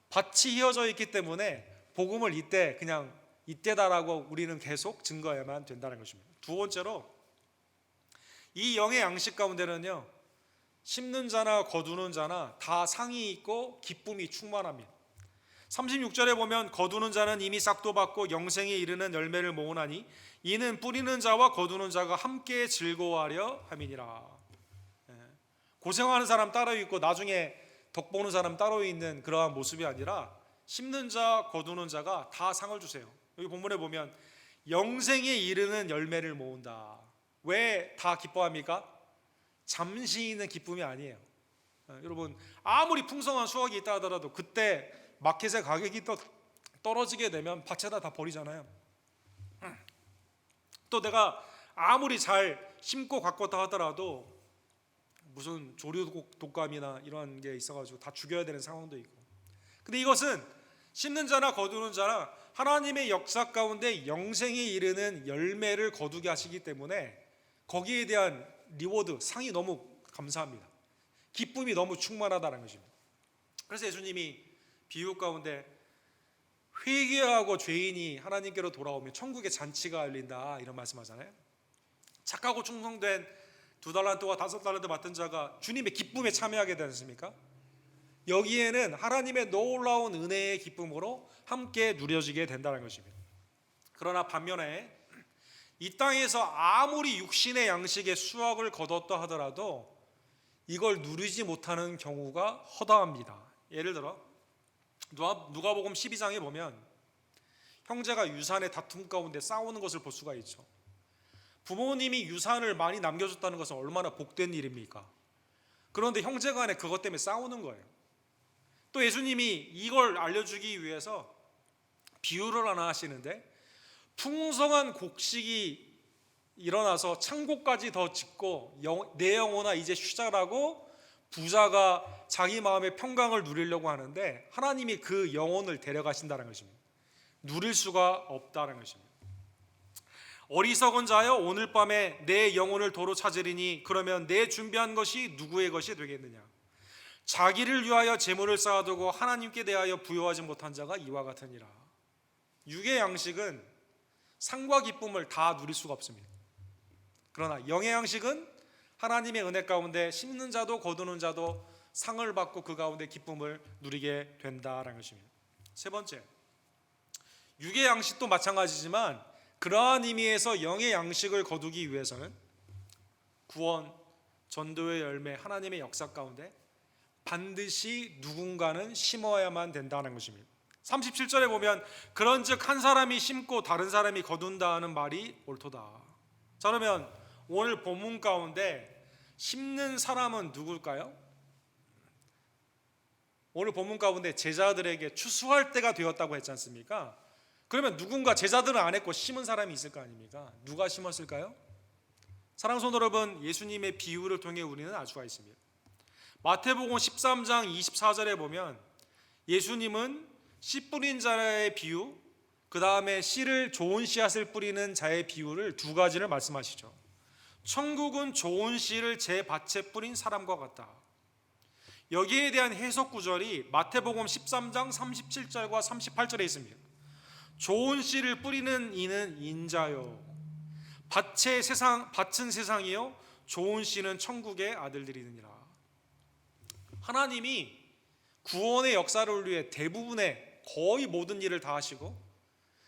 밭이 휘어져 있기 때문에 복음을 이때 그냥 이때다라고 우리는 계속 증거해야만 된다는 것입니다. 두 번째로 이 영의 양식 가운데는요, 심는 자나 거두는 자나 다 상이 있고 기쁨이 충만합니다. 36절에 보면 거두는 자는 이미 싹도 받고 영생에 이르는 열매를 모으나니 이는 뿌리는 자와 거두는 자가 함께 즐거워하려 함이니라. 고생하는 사람 따로 있고 나중에 덕 보는 사람 따로 있는 그러한 모습이 아니라 심는 자 거두는 자가 다 상을 주세요. 여기 본문에 보면 영생에 이르는 열매를 모은다. 왜 다 기뻐합니까? 잠시 있는 기쁨이 아니에요. 여러분, 아무리 풍성한 수확이 있다 하더라도 그때 마켓의 가격이 떨어지게 되면 밭에다 다 버리잖아요. 또 내가 아무리 잘 심고 가꿨다 하더라도 무슨 조류 독감이나 이런 게 있어가지고 다 죽여야 되는 상황도 있고. 근데 이것은 심는 자나 거두는 자나 하나님의 역사 가운데 영생에 이르는 열매를 거두게 하시기 때문에 거기에 대한 리워드, 상이 너무 감사합니다. 기쁨이 너무 충만하다는 것입니다. 그래서 예수님이 비유 가운데 회개하고 죄인이 하나님께로 돌아오면 천국의 잔치가 열린다 이런 말씀하잖아요. 착하고 충성된 2달란트와 5달란트 맡은 자가 주님의 기쁨에 참여하게 되지 않습니까? 여기에는 하나님의 놀라운 은혜의 기쁨으로 함께 누려지게 된다는 것입니다. 그러나 반면에 이 땅에서 아무리 육신의 양식의 수확을 거뒀다 하더라도 이걸 누리지 못하는 경우가 허다합니다. 예를 들어 누가복음 12장에 보면 형제가 유산의 다툼 가운데 싸우는 것을 볼 수가 있죠. 부모님이 유산을 많이 남겨줬다는 것은 얼마나 복된 일입니까? 그런데 형제간에 그것 때문에 싸우는 거예요. 또 예수님이 이걸 알려주기 위해서 비유를 하나 하시는데 풍성한 곡식이 일어나서 창고까지 더 짓고 내 영혼아 이제 쉬자라고 부자가 자기 마음의 평강을 누리려고 하는데 하나님이 그 영혼을 데려가신다는 것입니다. 누릴 수가 없다는 것입니다. 어리석은 자여 오늘 밤에 내 영혼을 도로 찾으리니 그러면 내 준비한 것이 누구의 것이 되겠느냐. 자기를 위하여 재물을 쌓아두고 하나님께 대하여 부여하지 못한 자가 이와 같으니라. 육의 양식은 상과 기쁨을 다 누릴 수가 없습니다. 그러나 영의 양식은 하나님의 은혜 가운데 심는 자도 거두는 자도 상을 받고 그 가운데 기쁨을 누리게 된다라는 것입니다. 세 번째, 육의 양식도 마찬가지지만 그러한 의미에서 영의 양식을 거두기 위해서는 구원, 전도의 열매, 하나님의 역사 가운데 반드시 누군가는 심어야만 된다는 것입니다. 37절에 보면 그런즉 한 사람이 심고 다른 사람이 거둔다 하는 말이 옳도다. 자, 그러면 오늘 본문 가운데 심는 사람은 누굴까요? 오늘 본문 가운데 제자들에게 추수할 때가 되었다고 했지 않습니까? 그러면 누군가 제자들은 안 했고 심은 사람이 있을 거 아닙니까? 누가 심었을까요? 사랑하는 성도 여러분, 예수님의 비유를 통해 우리는 알 수가 있습니다. 마태복음 13장 24절에 보면 예수님은 씨 뿌린 자의 비유, 그 다음에 씨를 좋은 씨앗을 뿌리는 자의 비유를 두 가지를 말씀하시죠. 천국은 좋은 씨를 제 밭에 뿌린 사람과 같다. 여기에 대한 해석 구절이 마태복음 13장 37절과 38절에 있습니다. 좋은 씨를 뿌리는 이는 인자요, 밭은 세상이요, 좋은 씨는 천국의 아들들이니라. 하나님이 구원의 역사를 위해 대부분의 거의 모든 일을 다 하시고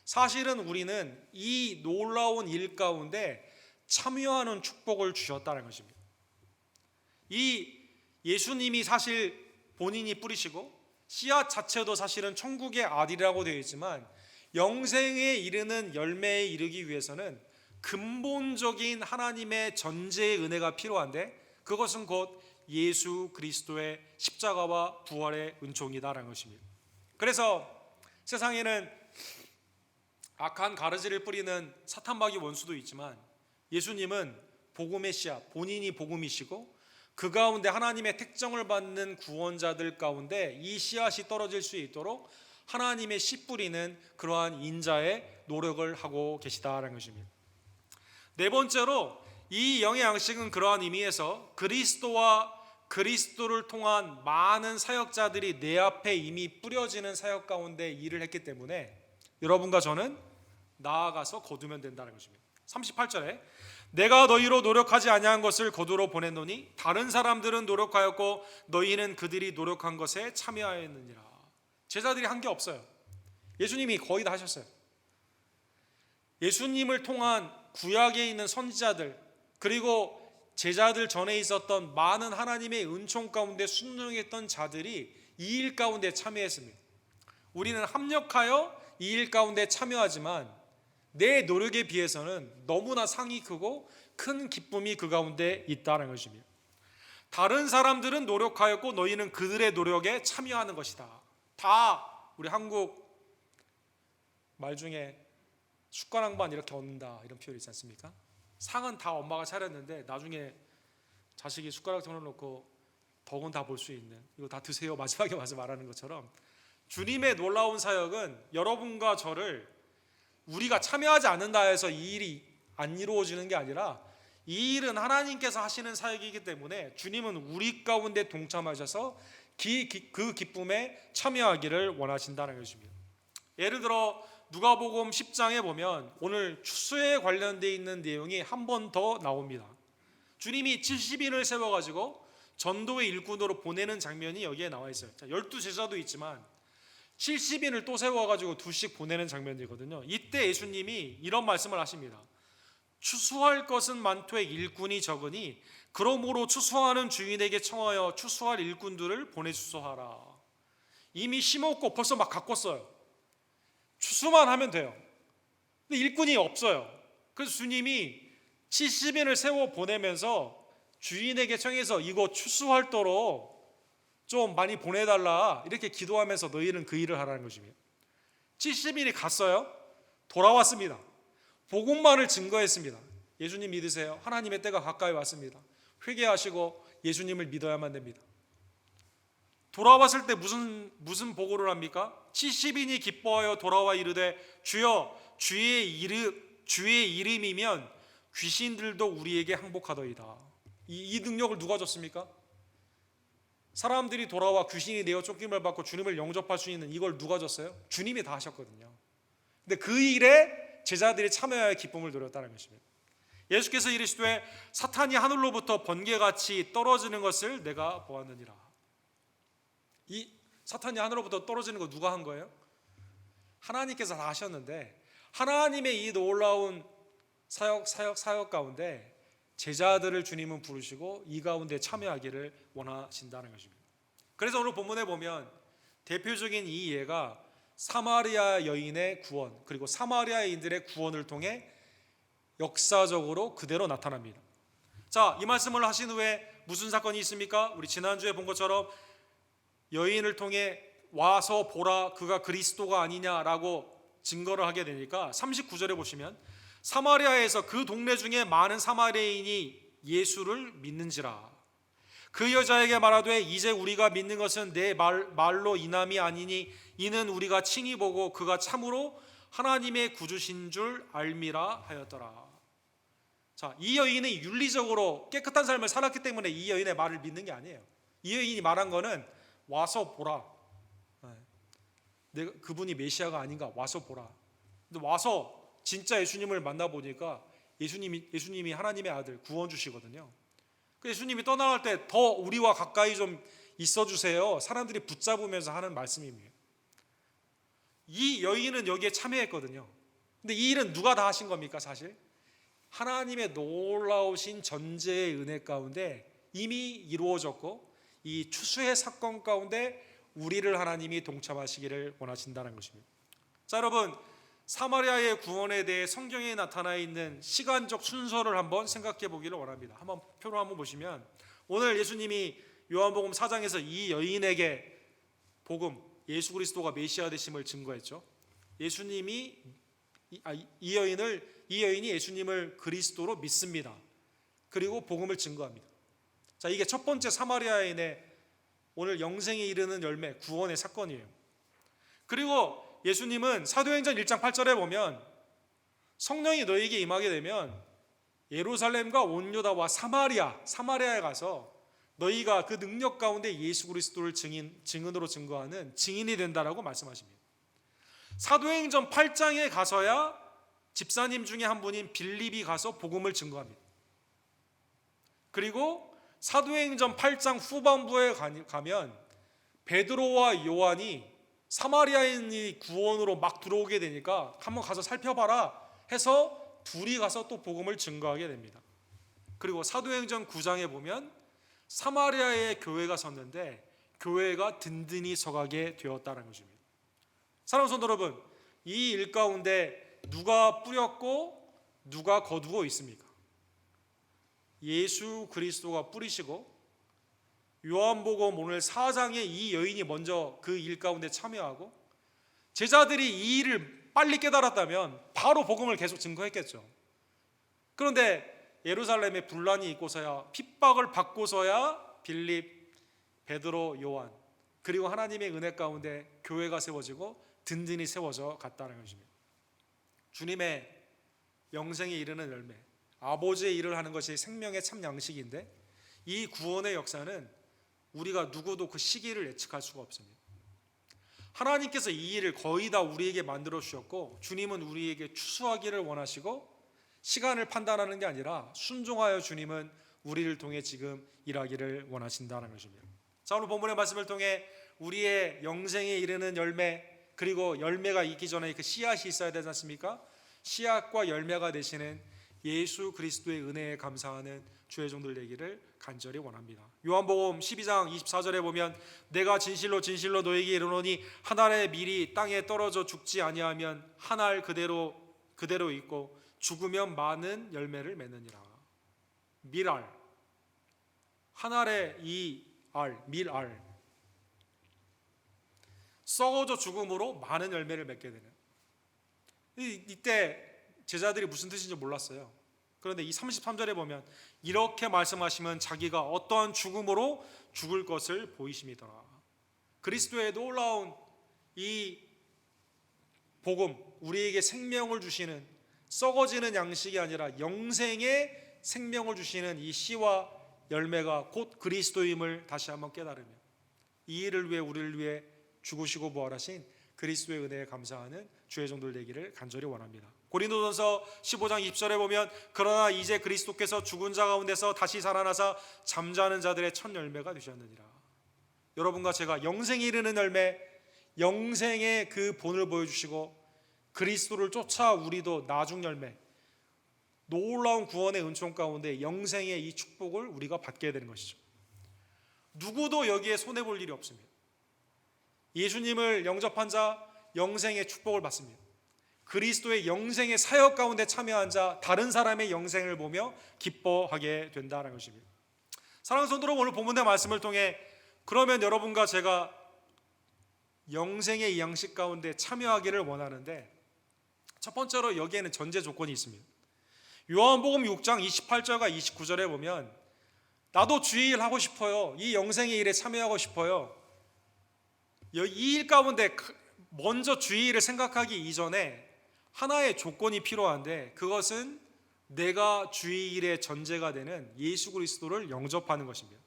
사실은 우리는 이 놀라운 일 가운데 참여하는 축복을 주셨다는 것입니다. 이 예수님이 사실 본인이 뿌리시고 씨앗 자체도 사실은 천국의 아들이라고 되어 있지만 영생에 이르는 열매에 이르기 위해서는 근본적인 하나님의 전제의 은혜가 필요한데 그것은 곧 예수 그리스도의 십자가와 부활의 은총이다라는 것입니다. 그래서 세상에는 악한 가르지를 뿌리는 사탄마귀 원수도 있지만 예수님은 복음의 씨앗, 본인이 복음이시고 그 가운데 하나님의 택정을 받는 구원자들 가운데 이 씨앗이 떨어질 수 있도록 하나님의 씨 뿌리는 그러한 인자의 노력을 하고 계시다라는 것입니다. 네 번째로 이 영의 양식은 그러한 의미에서 그리스도와 그리스도를 통한 많은 사역자들이 내 앞에 이미 뿌려지는 사역 가운데 일을 했기 때문에 여러분과 저는 나아가서 거두면 된다는 것입니다. 38절에 내가 너희로 노력하지 아니한 것을 거두러 보냈노니 다른 사람들은 노력하였고 너희는 그들이 노력한 것에 참여하였느니라. 제자들이 한 게 없어요. 예수님이 거의 다 하셨어요. 예수님을 통한 구약에 있는 선지자들 그리고 제자들 전에 있었던 많은 하나님의 은총 가운데 순종했던 자들이 이 일 가운데 참여했습니다. 우리는 합력하여 이 일 가운데 참여하지만 내 노력에 비해서는 너무나 상이 크고 큰 기쁨이 그 가운데 있다는 것입니다. 다른 사람들은 노력하였고 너희는 그들의 노력에 참여하는 것이다. 다 우리 한국 말 중에 숟가락만 이렇게 얻는다 이런 표현이 있지 않습니까? 상은 다 엄마가 차렸는데 나중에 자식이 숟가락 정해놓고 덕은 다 볼 수 있는, 이거 다 드세요 마지막에 와서 말하는 것처럼 주님의 놀라운 사역은 여러분과 저를 우리가 참여하지 않는다 해서 이 일이 안 이루어지는 게 아니라 이 일은 하나님께서 하시는 사역이기 때문에 주님은 우리 가운데 동참하셔서 그 기쁨에 참여하기를 원하신다는 것입니다. 예를 들어 누가복음 10장에 보면 오늘 추수에 관련되어 있는 내용이 한 번 더 나옵니다. 주님이 70인을 세워가지고 전도의 일꾼으로 보내는 장면이 여기에 나와 있어요. 12제자도 있지만 70인을 또 세워가지고 두씩 보내는 장면이거든요. 이때 예수님이 이런 말씀을 하십니다. 추수할 것은 많되 일꾼이 적으니 그러므로 추수하는 주인에게 청하여 추수할 일꾼들을 보내주소하라. 이미 심었고 벌써 막 가꿨어요. 추수만 하면 돼요. 근데 일꾼이 없어요. 그래서 주님이 70인을 세워 보내면서 주인에게 청해서 이거 추수할도록 좀 많이 보내달라 이렇게 기도하면서 너희는 그 일을 하라는 것입니다. 70인이 갔어요. 돌아왔습니다. 복음만을 증거했습니다. 예수님 믿으세요. 하나님의 때가 가까이 왔습니다. 회개하시고 예수님을 믿어야만 됩니다. 돌아왔을 때 무슨 보고를 합니까? 70인이 기뻐하여 돌아와 이르되 주여 주의 이름이면 귀신들도 우리에게 항복하더이다. 이 능력을 누가 줬습니까? 사람들이 돌아와 귀신이 내어 쫓김을 받고 주님을 영접할 수 있는 이걸 누가 줬어요? 주님이 다 하셨거든요. 근데 그 일에 제자들이 참여하여 기쁨을 누렸다는 것입니다. 예수께서 이르시되 사탄이 하늘로부터 번개같이 떨어지는 것을 내가 보았느니라. 이 사탄이 하늘로부터 떨어지는 거 누가 한 거예요? 하나님께서 다 하셨는데 하나님의 이 놀라운 사역 가운데 제자들을 주님은 부르시고 이 가운데 참여하기를 원하신다는 것입니다. 그래서 오늘 본문에 보면 대표적인 이 예가 사마리아 여인의 구원 그리고 사마리아인들의 구원을 통해 역사적으로 그대로 나타납니다. 자, 이 말씀을 하신 후에 무슨 사건이 있습니까? 우리 지난주에 본 것처럼 여인을 통해 와서 보라 그가 그리스도가 아니냐라고 증거를 하게 되니까 39절에 보시면 사마리아에서 그 동네 중에 많은 사마리아인이 예수를 믿는지라. 그 여자에게 말하되 이제 우리가 믿는 것은 내 말로 인함이 아니니 이는 우리가 친히 보고 그가 참으로 하나님의 구주신 줄 알미라 하였더라. 자, 이 여인이 윤리적으로 깨끗한 삶을 살았기 때문에 이 여인의 말을 믿는 게 아니에요. 이 여인이 말한 거는 와서 보라. 내가 그분이 메시아가 아닌가 와서 보라. 근데 와서 진짜 예수님을 만나보니까 예수님이 하나님의 아들 구원 주시거든요. 그 예수님이 떠나갈 때 더 우리와 가까이 좀 있어 주세요. 사람들이 붙잡으면서 하는 말씀입니다. 이 여인은 여기에 참여했거든요. 근데 이 일은 누가 다 하신 겁니까? 사실 하나님의 놀라우신 전제의 은혜 가운데 이미 이루어졌고 이 추수의 사건 가운데 우리를 하나님이 동참하시기를 원하신다는 것입니다. 자, 여러분 사마리아의 구원에 대해 성경에 나타나 있는 시간적 순서를 한번 생각해 보기를 원합니다. 한번 표로 한번 보시면 오늘 예수님이 요한복음 4장에서 이 여인에게 복음 예수 그리스도가 메시아 되심을 증거했죠. 예수님이 이 여인이 예수님을 그리스도로 믿습니다. 그리고 복음을 증거합니다. 자, 이게 첫 번째 사마리아인의 오늘 영생에 이르는 열매, 구원의 사건이에요. 그리고 예수님은 사도행전 1장 8절에 보면 성령이 너희에게 임하게 되면 예루살렘과 온 유다와 사마리아에 가서 너희가 그 능력 가운데 예수 그리스도를 증인으로 증거하는 증인이 된다라고 말씀하십니다. 사도행전 8장에 가서야 집사님 중에 한 분인 빌립이 가서 복음을 증거합니다. 그리고 사도행전 8장 후반부에 가면 베드로와 요한이 사마리아인이 구원으로 막 들어오게 되니까 한번 가서 살펴봐라 해서 둘이 가서 또 복음을 증거하게 됩니다. 그리고 사도행전 9장에 보면 사마리아에 교회가 섰는데 교회가 든든히 서가게 되었다는 것입니다. 사랑하는 성도 여러분, 이 일 가운데 누가 뿌렸고 누가 거두고 있습니까? 예수 그리스도가 뿌리시고 요한복음 오늘 4장에 이 여인이 먼저 그 일 가운데 참여하고 제자들이 이 일을 빨리 깨달았다면 바로 복음을 계속 증거했겠죠. 그런데 예루살렘에 분란이 있고서야 핍박을 받고서야 빌립, 베드로, 요한 그리고 하나님의 은혜 가운데 교회가 세워지고 든든히 세워져 갔다는 것입니다. 주님의 영생에 이르는 열매, 아버지의 일을 하는 것이 생명의 참 양식인데 이 구원의 역사는 우리가 누구도 그 시기를 예측할 수가 없습니다. 하나님께서 이 일을 거의 다 우리에게 만들어 주셨고 주님은 우리에게 추수하기를 원하시고 시간을 판단하는 게 아니라 순종하여 주님은 우리를 통해 지금 일하기를 원하신다는 것입니다. 자, 오늘 본문의 말씀을 통해 우리의 영생에 이르는 열매 그리고 열매가 있기 전에 그 씨앗이 있어야 되지 않습니까? 씨앗과 열매가 되시는 예수 그리스도의 은혜에 감사하는 주의 종들 되기를 간절히 원합니다. 요한복음 12장 24절에 보면 내가 진실로 진실로 너에게 이르노니 한 알의 밀이 땅에 떨어져 죽지 아니하면 한 알 그대로 있고 죽으면 많은 열매를 맺느니라. 밀알, 한 알의 이 알, 밀알, 썩어져 죽음으로 많은 열매를 맺게 되는. 이때 제자들이 무슨 뜻인지 몰랐어요. 그런데 이 33절에 보면 이렇게 말씀하시면 자기가 어떠한 죽음으로 죽을 것을 보이심이더라. 그리스도의 놀라운 이 복음, 우리에게 생명을 주시는 썩어지는 양식이 아니라 영생의 생명을 주시는 이 씨와 열매가 곧 그리스도임을 다시 한번 깨달으며 이 일을 위해 우리를 위해 죽으시고 부활하신 그리스도의 은혜에 감사하는 주의 종들 되기를 간절히 원합니다. 고린도전서 15장 20절에 보면 그러나 이제 그리스도께서 죽은 자 가운데서 다시 살아나사 잠자는 자들의 첫 열매가 되셨느니라. 여러분과 제가 영생에 이르는 열매, 영생의 그 본을 보여주시고 그리스도를 쫓아 우리도 나중 열매, 놀라운 구원의 은총 가운데 영생의 이 축복을 우리가 받게 되는 것이죠. 누구도 여기에 손해볼 일이 없습니다. 예수님을 영접한 자 영생의 축복을 받습니다. 그리스도의 영생의 사역 가운데 참여한 자 다른 사람의 영생을 보며 기뻐하게 된다는 것입니다. 사랑하는 성도 여러분, 오늘 본문의 말씀을 통해 그러면 여러분과 제가 영생의 이 양식 가운데 참여하기를 원하는데 첫 번째로 여기에는 전제 조건이 있습니다. 요한복음 6장 28절과 29절에 보면 나도 주의 일 하고 싶어요. 이 영생의 일에 참여하고 싶어요. 이 일 가운데 먼저 주의 일을 생각하기 이전에 하나의 조건이 필요한데 그것은 내가 주의 일의 전제가 되는 예수 그리스도를 영접하는 것입니다.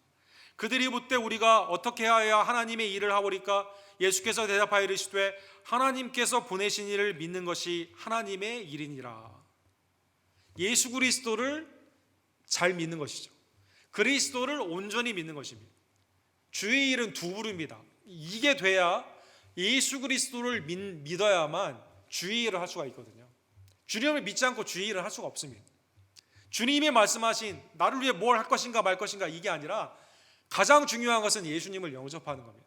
그들이 묻되 우리가 어떻게 하여야 하나님의 일을 하오리까? 예수께서 대답하여 이르시되 하나님께서 보내신 이를 믿는 것이 하나님의 일이니라. 예수 그리스도를 잘 믿는 것이죠. 그리스도를 온전히 믿는 것입니다. 주의 일은 두 부류입니다. 이게 돼야 예수 그리스도를 믿어야만 주의 일을 할 수가 있거든요. 주님을 믿지 않고 주의 일을 할 수가 없습니다. 주님이 말씀하신 나를 위해 뭘 할 것인가 말 것인가 이게 아니라 가장 중요한 것은 예수님을 영접하는 겁니다.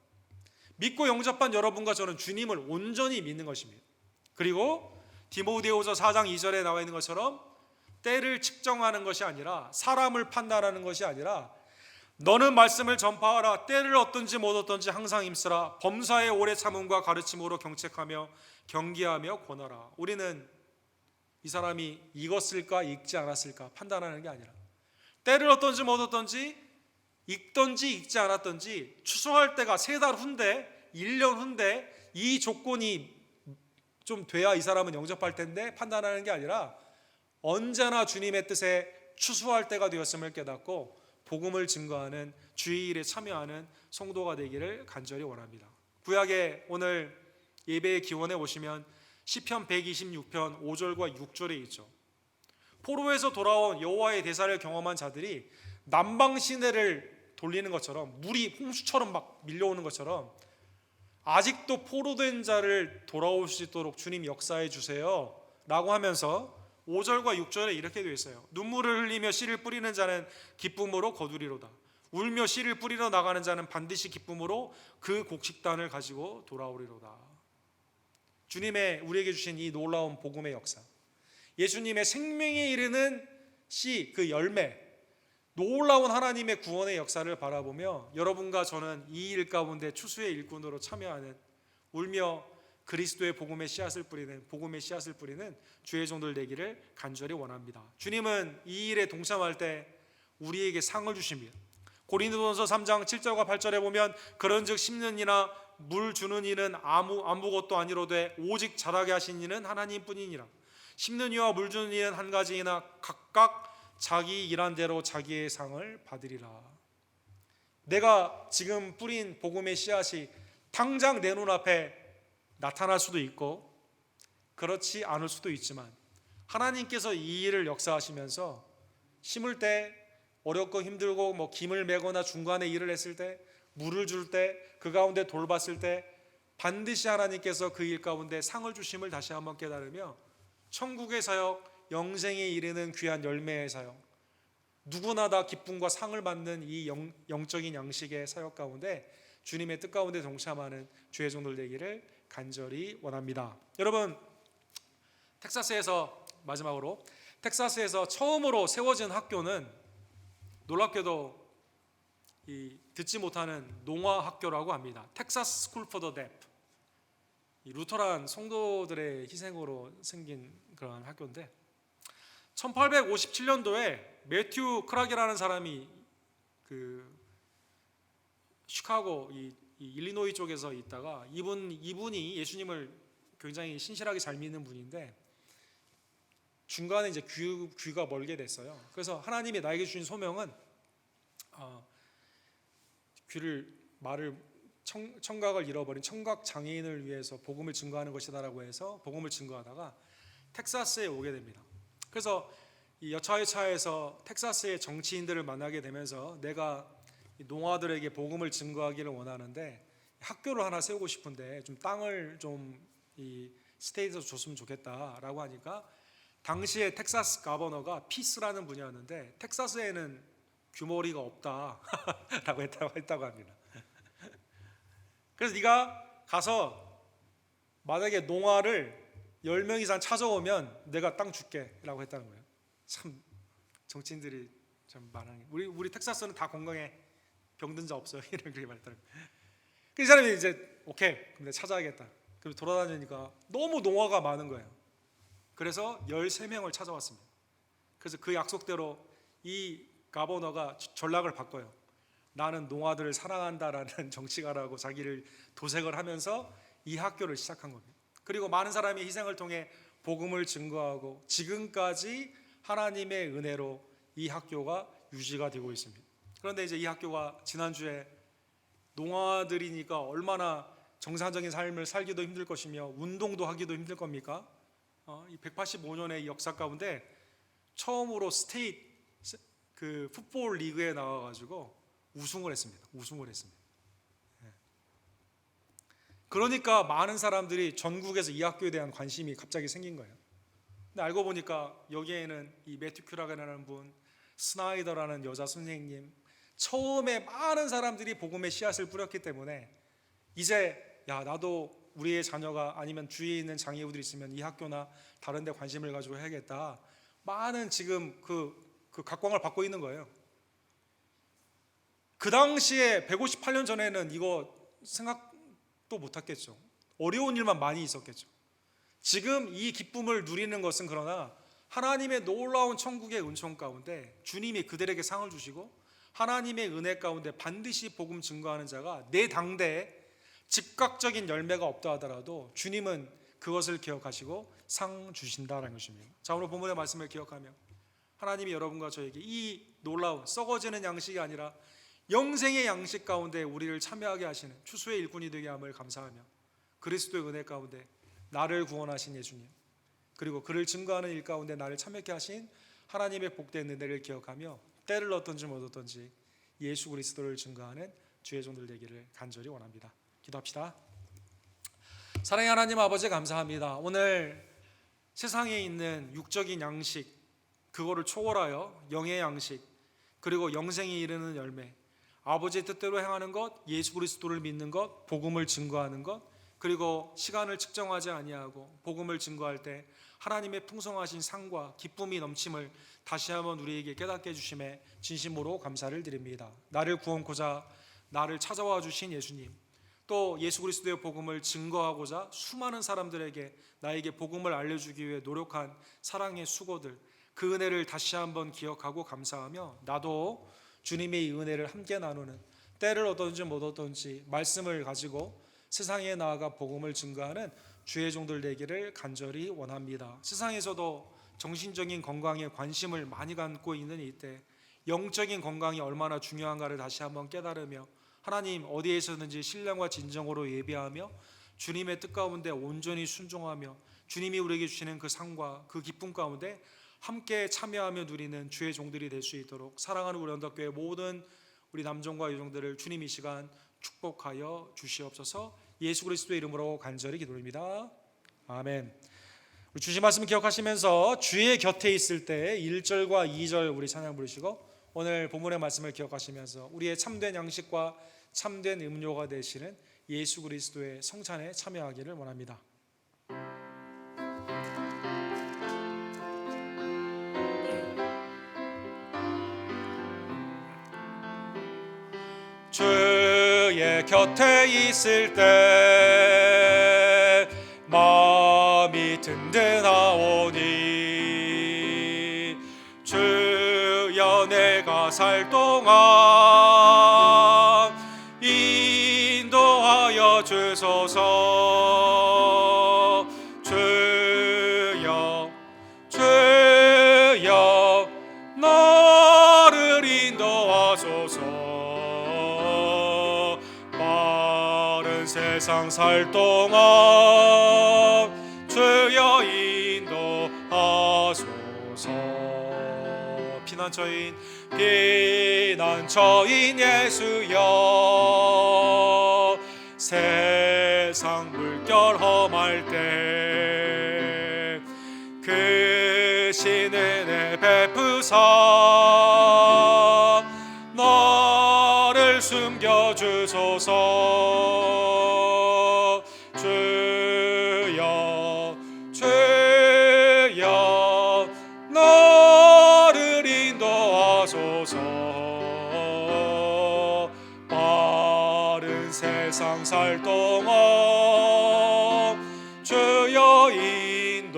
믿고 영접한 여러분과 저는 주님을 온전히 믿는 것입니다. 그리고 디모데후서 4장 2절에 나와 있는 것처럼 때를 측정하는 것이 아니라 사람을 판단하는 것이 아니라 너는 말씀을 전파하라. 때를 얻든지 못 얻든지 항상 힘쓰라. 범사의 오래 참음과 가르침으로 경책하며 경계하며 권하라. 우리는 이 사람이 읽었을까 읽지 않았을까 판단하는 게 아니라 때를 얻든지 못 얻든지 읽든지 읽지 않았든지 추수할 때가 3달 후인데 1년 후인데 이 조건이 좀 돼야 이 사람은 영접할 텐데 판단하는 게 아니라 언제나 주님의 뜻에 추수할 때가 되었음을 깨닫고 복음을 증거하는 주의 일에 참여하는 성도가 되기를 간절히 원합니다. 구약에 오늘 예배의 기원에 오시면 시편 126편 5절과 6절에 있죠. 포로에서 돌아온 여호와의 대사를 경험한 자들이 남방 시내를 돌리는 것처럼 물이 홍수처럼 막 밀려오는 것처럼 아직도 포로된 자를 돌아올 수 있도록 주님 역사해 주세요 라고 하면서 5절과 6절에 이렇게 되어 있어요. 눈물을 흘리며 씨를 뿌리는 자는 기쁨으로 거두리로다. 울며 씨를 뿌리러 나가는 자는 반드시 기쁨으로 그 곡식단을 가지고 돌아오리로다. 주님의 우리에게 주신 이 놀라운 복음의 역사, 예수님의 생명에 이르는 씨, 그 열매, 놀라운 하나님의 구원의 역사를 바라보며 여러분과 저는 이 일 가운데 추수의 일꾼으로 참여하는, 울며 그리스도의 복음의 씨앗을 뿌리는 주의 종들 되기를 간절히 원합니다. 주님은 이 일에 동참할 때 우리에게 상을 주십니다. 고린도전서 3장 7절과 8절에 보면 그런즉 심는 이나 물 주는 이는 아무것도 아니로되 오직 자라게 하신 이는 하나님뿐이니라. 심는 이와 물 주는 이는 한 가지이나 각각 자기 일한 대로 자기의 상을 받으리라. 내가 지금 뿌린 복음의 씨앗이 당장 내 눈앞에 나타날 수도 있고 그렇지 않을 수도 있지만 하나님께서 이 일을 역사하시면서 심을 때 어렵고 힘들고 김을 매거나 중간에 일을 했을 때 물을 줄 때 그 가운데 돌봤을 때 반드시 하나님께서 그 일 가운데 상을 주심을 다시 한번 깨달으며 천국의 사역, 영생에 이르는 귀한 열매의 사역, 누구나 다 기쁨과 상을 받는 이 영적인 양식의 사역 가운데 주님의 뜻 가운데 동참하는 주의 종들 되기를 간절히 원합니다. 여러분, 마지막으로 텍사스에서 처음으로 세워진 학교는 놀랍게도 이 듣지 못하는 농아 학교라고 합니다. 텍사스 스쿨 포 더 데프. 루터란 성도들의 희생으로 생긴 그런 학교인데 1857년도에 매튜 크락이라는 사람이 그 시카고 이 일리노이 쪽에서 있다가 이분이 예수님을 굉장히 신실하게 잘 믿는 분인데 중간에 이제 귀가 멀게 됐어요. 그래서 하나님이 나에게 주신 소명은 청각을 잃어버린 청각 장애인을 위해서 복음을 증거하는 것이다라고 해서 복음을 증거하다가 텍사스에 오게 됩니다. 그래서 이 여차의 차에서 텍사스의 정치인들을 만나게 되면서 내가 농아들에게 복음을 증거하기를 원하는데 학교를 하나 세우고 싶은데 좀 땅을 좀 이 스테이트에서 줬으면 좋겠다라고 하니까 당시에 텍사스 가버너가 피스라는 분이었는데 텍사스에는 규모리가 없다라고 했다고 합니다. 그래서 네가 가서 만약에 농아를 10명 이상 찾아오면 내가 땅 줄게 라고 했다는 거예요. 참 정치인들이 참 많은, 우리 텍사스는 다 건강해, 병든 자 없어요 이렇게 말했다는 거예요. 그 사람이 이제 오케이 그럼 내가 찾아야겠다. 그래서 돌아다니니까 너무 농아가 많은 거예요. 그래서 13명을 찾아왔습니다. 그래서 그 약속대로 이 가버너가 전략을 바꿔요. 나는 농아들을 사랑한다라는 정치가라고 자기를 도색을 하면서 이 학교를 시작한 겁니다. 그리고 많은 사람이 희생을 통해 복음을 증거하고 지금까지 하나님의 은혜로 이 학교가 유지가 되고 있습니다. 그런데 이제 이 학교가 지난주에 농아들이니까 얼마나 정상적인 삶을 살기도 힘들 것이며 운동도 하기도 힘들 겁니까? 이 185년의 역사 가운데 처음으로 스테이트 그 풋볼 리그에 나와가지고 우승을 했습니다. 그러니까 많은 사람들이 전국에서 이 학교에 대한 관심이 갑자기 생긴 거예요. 근데 알고 보니까 여기에는 이 매튜 큐락이라는 분, 스나이더라는 여자 선생님, 처음에 많은 사람들이 복음의 씨앗을 뿌렸기 때문에 이제 나도 우리의 자녀가 아니면 주위에 있는 장애우들이 있으면 이 학교나 다른 데 관심을 가지고 해야겠다. 많은 지금 그 각광을 받고 있는 거예요. 그 당시에 158년 전에는 이거 생각도 못했겠죠. 어려운 일만 많이 있었겠죠. 지금 이 기쁨을 누리는 것은 그러나 하나님의 놀라운 천국의 은총 가운데 주님이 그들에게 상을 주시고 하나님의 은혜 가운데 반드시 복음 증거하는 자가 내 당대에 즉각적인 열매가 없다 하더라도 주님은 그것을 기억하시고 상 주신다라는 것입니다. 자, 오늘 본문의 말씀을 기억하며 하나님이 여러분과 저에게 이 놀라운 썩어지는 양식이 아니라 영생의 양식 가운데 우리를 참여하게 하시는 추수의 일꾼이 되게 함을 감사하며 그리스도의 은혜 가운데 나를 구원하신 예수님, 그리고 그를 증거하는 일 가운데 나를 참여케 하신 하나님의 복된 은혜를 기억하며 때를 얻든지 못 얻든지 예수 그리스도를 증거하는 주의 종들 되기를 간절히 원합니다. 기도합시다. 사랑의 하나님 아버지, 감사합니다. 오늘 세상에 있는 육적인 양식, 그거를 초월하여 영의 양식, 그리고 영생에 이르는 열매, 아버지의 뜻대로 행하는 것, 예수 그리스도를 믿는 것, 복음을 증거하는 것, 그리고 시간을 측정하지 아니하고 복음을 증거할 때 하나님의 풍성하신 상과 기쁨이 넘침을 다시 한번 우리에게 깨닫게 해주심에 진심으로 감사를 드립니다. 나를 구원코자 나를 찾아와 주신 예수님, 또 예수 그리스도의 복음을 증거하고자 수많은 사람들에게 나에게 복음을 알려주기 위해 노력한 사랑의 수고들, 그 은혜를 다시 한번 기억하고 감사하며 나도 주님의 이 은혜를 함께 나누는, 때를 얻든지 못 얻든지 말씀을 가지고 세상에 나아가 복음을 증거하는 주의 종들 되기를 간절히 원합니다. 세상에서도 정신적인 건강에 관심을 많이 갖고 있는 이때 영적인 건강이 얼마나 중요한가를 다시 한번 깨달으며 하나님 어디에서든지 신령과 진정으로 예배하며 주님의 뜻 가운데 온전히 순종하며 주님이 우리에게 주시는 그 상과 그 기쁨 가운데 함께 참여하며 누리는 주의 종들이 될 수 있도록 사랑하는 우리 언덕교회 모든 우리 남종과 여종들을 주님 이 시간 축복하여 주시옵소서. 예수 그리스도의 이름으로 간절히 기도드립니다. 아멘. 우리 주신 말씀 기억하시면서 주의 곁에 있을 때 1절과 2절 우리 찬양 부르시고 오늘 본문의 말씀을 기억하시면서 우리의 참된 양식과 참된 음료가 되시는 예수 그리스도의 성찬에 참여하기를 원합니다. 주의 곁에 있을 때 마음이 든든하오니 주여 내가 살 동안 인도하여 주소서. 주여 주여 나를 인도하소서. 세상 살 동안 주여 인도하소서. 피난처인 예수여 세상 물결 험할 때 그 신은혜 베푸사 나를 숨겨주소서. 주여 주여 나를 인도하소서. 빠른 세상 살 동안 주여 인도하소서.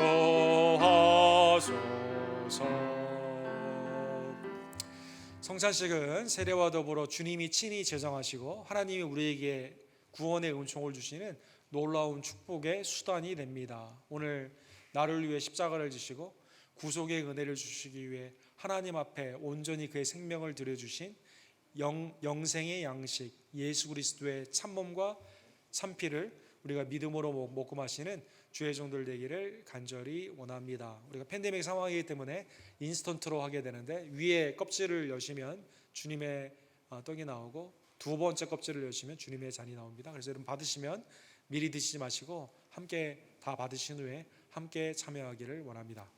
성찬식은 세례와 더불어 주님이 친히 제정하시고 하나님이 우리에게 구원의 은총을 주시는 놀라운 축복의 수단이 됩니다. 오늘 나를 위해 십자가를 지시고 구속의 은혜를 주시기 위해 하나님 앞에 온전히 그의 생명을 드려주신 영생의 양식 예수 그리스도의 참몸과 참피를 우리가 믿음으로 먹고 마시는 주의 종들 되기를 간절히 원합니다. 우리가 팬데믹 상황이기 때문에 인스턴트로 하게 되는데 위에 껍질을 여시면 주님의 떡이 나오고 두 번째 껍질을 여시면 주님의 잔이 나옵니다. 그래서 여러분 받으시면 미리 드시지 마시고 함께 다 받으신 후에 함께 참여하기를 원합니다.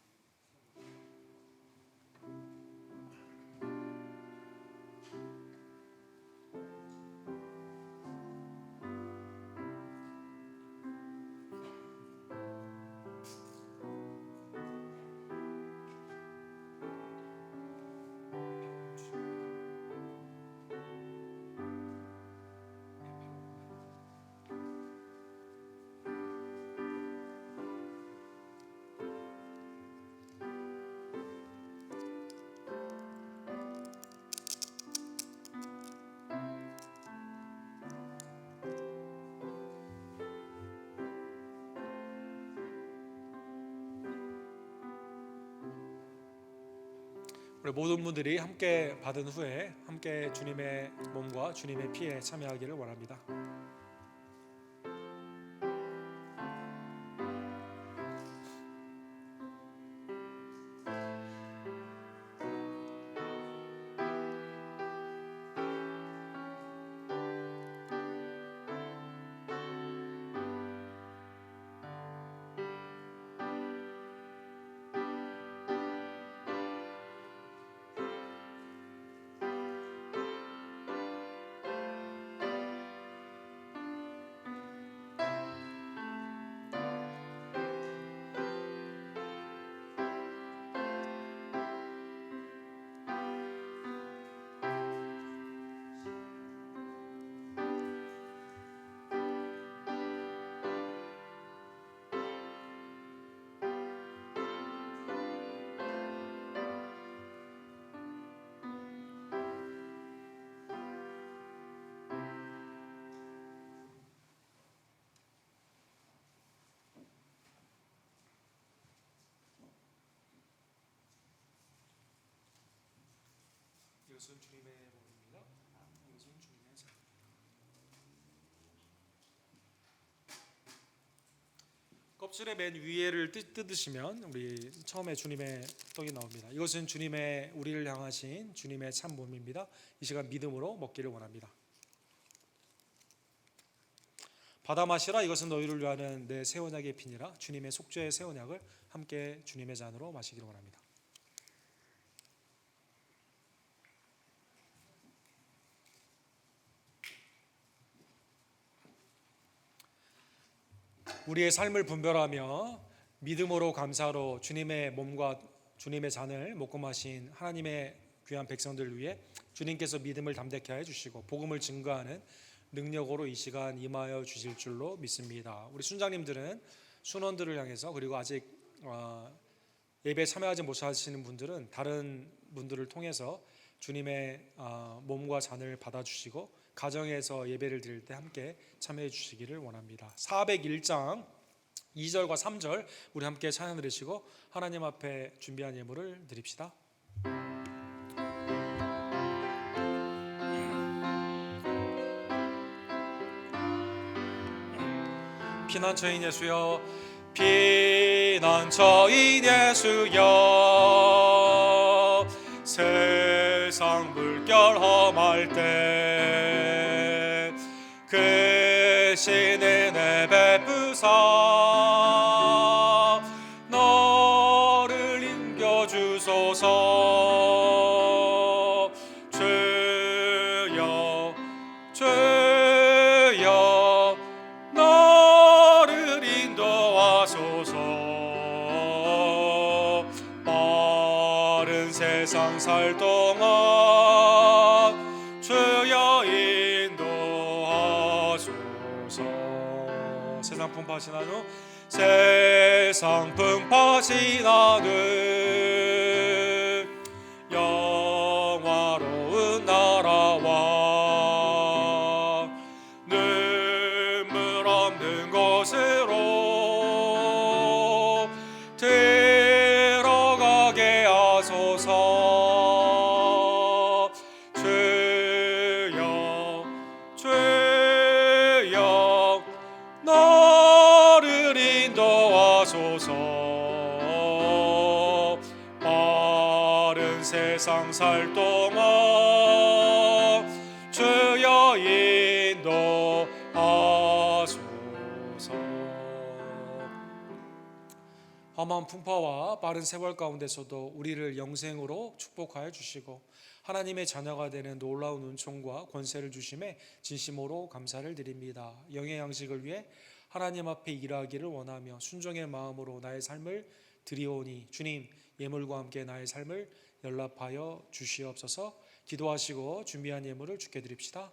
우리 모든 분들이 함께 받은 후에 함께 주님의 몸과 주님의 피에 참여하기를 원합니다. 이것은 주님의 몸입니다. 이것은 주님의 살. 껍질의 맨 위에를 뜯으시면 우리 처음에 주님의 떡이 나옵니다. 이것은 주님의 우리를 향하신 주님의 참 몸입니다. 이 시간 믿음으로 먹기를 원합니다. 받아 마시라. 이것은 너희를 위하는 내 새 언약의 피니라. 주님의 속죄의 새 언약을 함께 주님의 잔으로 마시기를 원합니다. 우리의 삶을 분별하며 믿음으로 감사로 주님의 몸과 주님의 잔을 먹고 마신 하나님의 귀한 백성들을 위해 주님께서 믿음을 담대케 해 주시고 복음을 증거하는 능력으로 이 시간 임하여 주실 줄로 믿습니다. 우리 순장님들은 순원들을 향해서, 그리고 아직 예배에 참여하지 못하시는 분들은 다른 분들을 통해서 주님의 몸과 잔을 받아주시고 가정에서 예배를 드릴 때 함께 참여해 주시기를 원합니다. 401장 2절과 3절 우리 함께 찬양 드리시고 하나님 앞에 준비한 예물을 드립시다. 피난처인 예수여, 피난처인 예수여, 세상 물결 험할 때 그 신의 내 베푸사 너를 인겨주소서. 주여 주여 너를 인도하소서. 빠른 세상 살 동안 주여 인도하소서. 세상 풍파 지나도 세상 풍파 지나도 영화로운 나라와 눈물 없는 곳으로 들어가게 하소서. 주여 주여 너를 인도하소서. 빠른 세상 살 동안 주여 인도하소서. 험한 풍파와 빠른 세월 가운데서도 우리를 영생으로 축복하여 주시고 하나님의 자녀가 되는 놀라운 은총과 권세를 주심에 진심으로 감사를 드립니다. 영의 양식을 위해 하나님 앞에 일하기를 원하며 순종의 마음으로 나의 삶을 드리오니 주님 예물과 함께 나의 삶을 연락하여 주시옵소서. 기도하시고 준비한 예물을 주께 드립시다.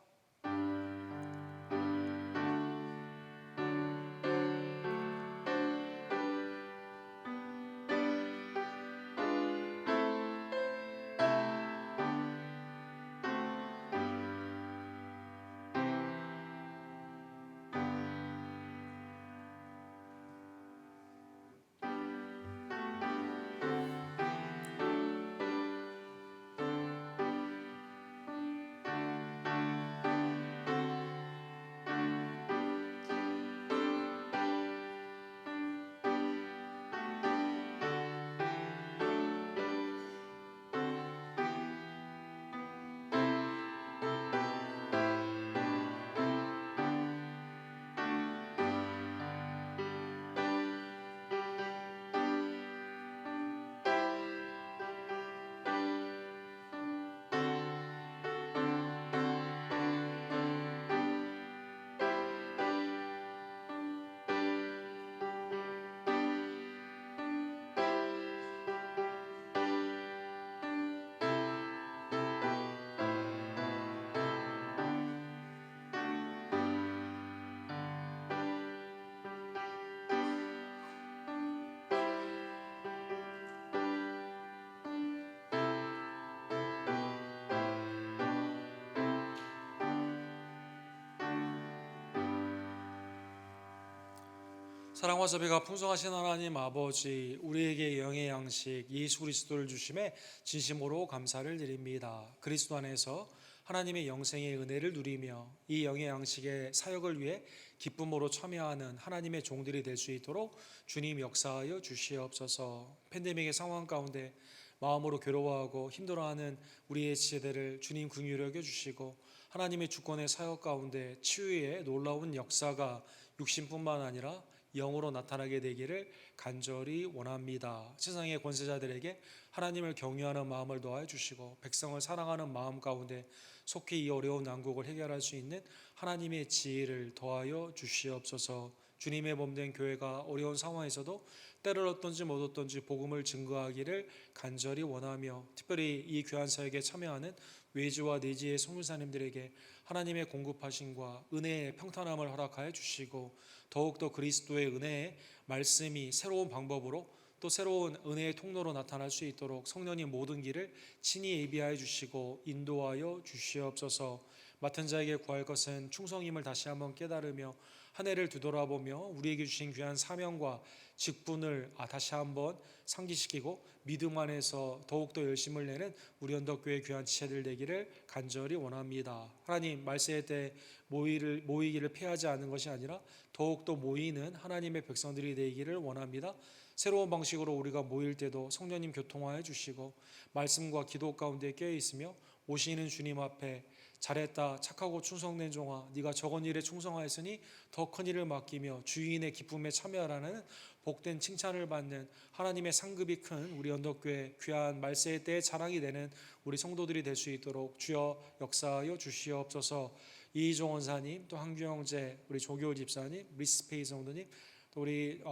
사랑과 자비가 풍성하신 하나님 아버지, 우리에게 영의 양식 예수 그리스도를 주심에 진심으로 감사를 드립니다. 그리스도 안에서 하나님의 영생의 은혜를 누리며 이 영의 양식의 사역을 위해 기쁨으로 참여하는 하나님의 종들이 될 수 있도록 주님 역사하여 주시옵소서. 팬데믹의 상황 가운데 마음으로 괴로워하고 힘들어하는 우리의 지체들을 주님 긍휼히 여겨 주시고, 하나님의 주권의 사역 가운데 치유의 놀라운 역사가 육신뿐만 아니라 영으로 나타나게 되기를 간절히 원합니다. 세상의 권세자들에게 하나님을 경외하는 마음을 더하여 주시고, 백성을 사랑하는 마음 가운데 속히 이 어려운 난국을 해결할 수 있는 하나님의 지혜를 더하여 주시옵소서. 주님의 몸된 교회가 어려운 상황에서도 때를 얻든지 못 얻든지 복음을 증거하기를 간절히 원하며, 특별히 이 귀한 사역에 참여하는 외지와 내지의 선교사님들에게 하나님의 공급하심과 은혜의 평탄함을 허락하여 주시고, 더욱더 그리스도의 은혜의 말씀이 새로운 방법으로 또 새로운 은혜의 통로로 나타날 수 있도록 성령님 모든 길을 친히 예비하여 주시고 인도하여 주시옵소서. 맡은 자에게 구할 것은 충성임을 다시 한번 깨달으며 한 해를 뒤돌아보며 우리에게 주신 귀한 사명과 직분을 다시 한번 상기시키고 믿음 안에서 더욱더 열심을 내는 우리 언덕교회 귀한 지체들 되기를 간절히 원합니다. 하나님, 말세의 때 모이기를 피하지 않는 것이 아니라 더욱더 모이는 하나님의 백성들이 되기를 원합니다. 새로운 방식으로 우리가 모일 때도 성령님 교통하여 주시고 말씀과 기도 가운데 깨어 있으며 오시는 주님 앞에 잘했다 착하고 충성된 종아, 네가 적은 일에 충성하였으니 더 큰 일을 맡기며 주인의 기쁨에 참여하라는 복된 칭찬을 받는 하나님의 상급이 큰 우리 언덕교회 귀한 말세의 때의 자랑이 되는 우리 성도들이 될 수 있도록 주여 역사하여 주시옵소서. 이희종 원사님, 또 한규 형제, 우리 조교울 집사님, 리스페이 성도님, 또 우리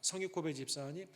성육고배 집사님,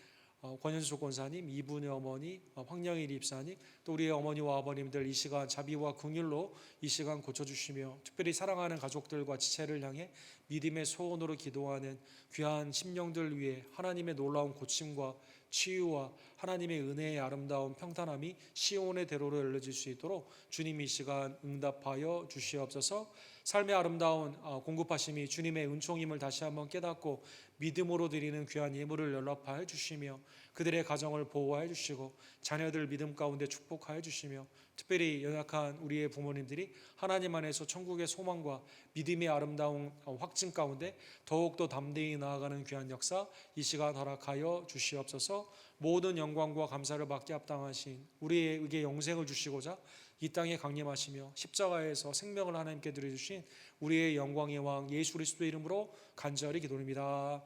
권현수 권사님, 이분의 어머니, 황영일 집사님, 또 우리의 어머니와 아버님들 이 시간 자비와 긍휼로 이 시간 고쳐주시며, 특별히 사랑하는 가족들과 지체를 향해 믿음의 소원으로 기도하는 귀한 심령들 위해 하나님의 놀라운 고침과 치유와 하나님의 은혜의 아름다운 평탄함이 시온의 대로로 열려질 수 있도록 주님 이 시간 응답하여 주시옵소서. 삶의 아름다운 공급하심이 주님의 은총임을 다시 한번 깨닫고 믿음으로 드리는 귀한 예물을 연락하여 주시며 그들의 가정을 보호하여 주시고 자녀들 믿음 가운데 축복하여 주시며, 특별히 연약한 우리의 부모님들이 하나님 안에서 천국의 소망과 믿음의 아름다운 확증 가운데 더욱더 담대히 나아가는 귀한 역사 이 시간 허락하여 주시옵소서. 모든 영광과 감사를 받게 합당하신 우리에게 영생을 주시고자 이 땅에 강림하시며 십자가에서 생명을 하나님께 드려주신 우리의 영광의 왕 예수 그리스도의 이름으로 간절히 기도합니다.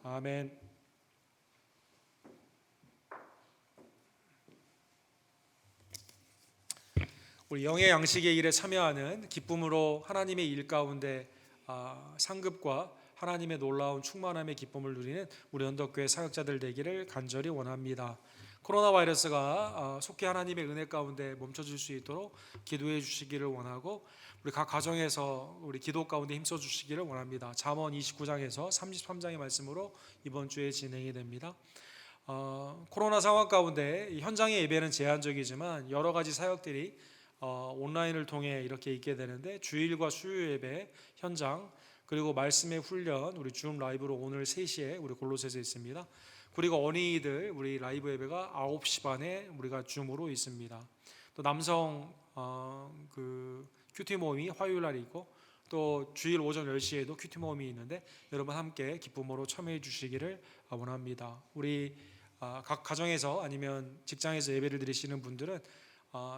아멘. 우리 영의 양식의 일에 참여하는 기쁨으로 하나님의 일 가운데 상급과 하나님의 놀라운 충만함의 기쁨을 누리는 우리 언덕교회 사역자들 되기를 간절히 원합니다. 코로나 바이러스가 속히 하나님의 은혜 가운데 멈춰질 수 있도록 기도해 주시기를 원하고, 우리 각 가정에서 우리 기도 가운데 힘써 주시기를 원합니다. 잠언 29장에서 33장의 말씀으로 이번 주에 진행이 됩니다. 코로나 상황 가운데 현장의 예배는 제한적이지만 여러 가지 사역들이 온라인을 통해 이렇게 있게 되는데, 주일과 수요 예배 현장, 그리고 말씀의 훈련 우리 줌 라이브로 오늘 3시에 우리 골로새서 있습니다. 그리고 어린이들 우리 라이브 예배가 9시 반에 우리가 줌으로 있습니다. 또 남성 큐티 모임이 화요일 날이 있고, 또 주일 오전 10시에도 큐티 모임이 있는데 여러분 함께 기쁨으로 참여해 주시기를 원합니다. 우리 각 가정에서 아니면 직장에서 예배를 드리시는 분들은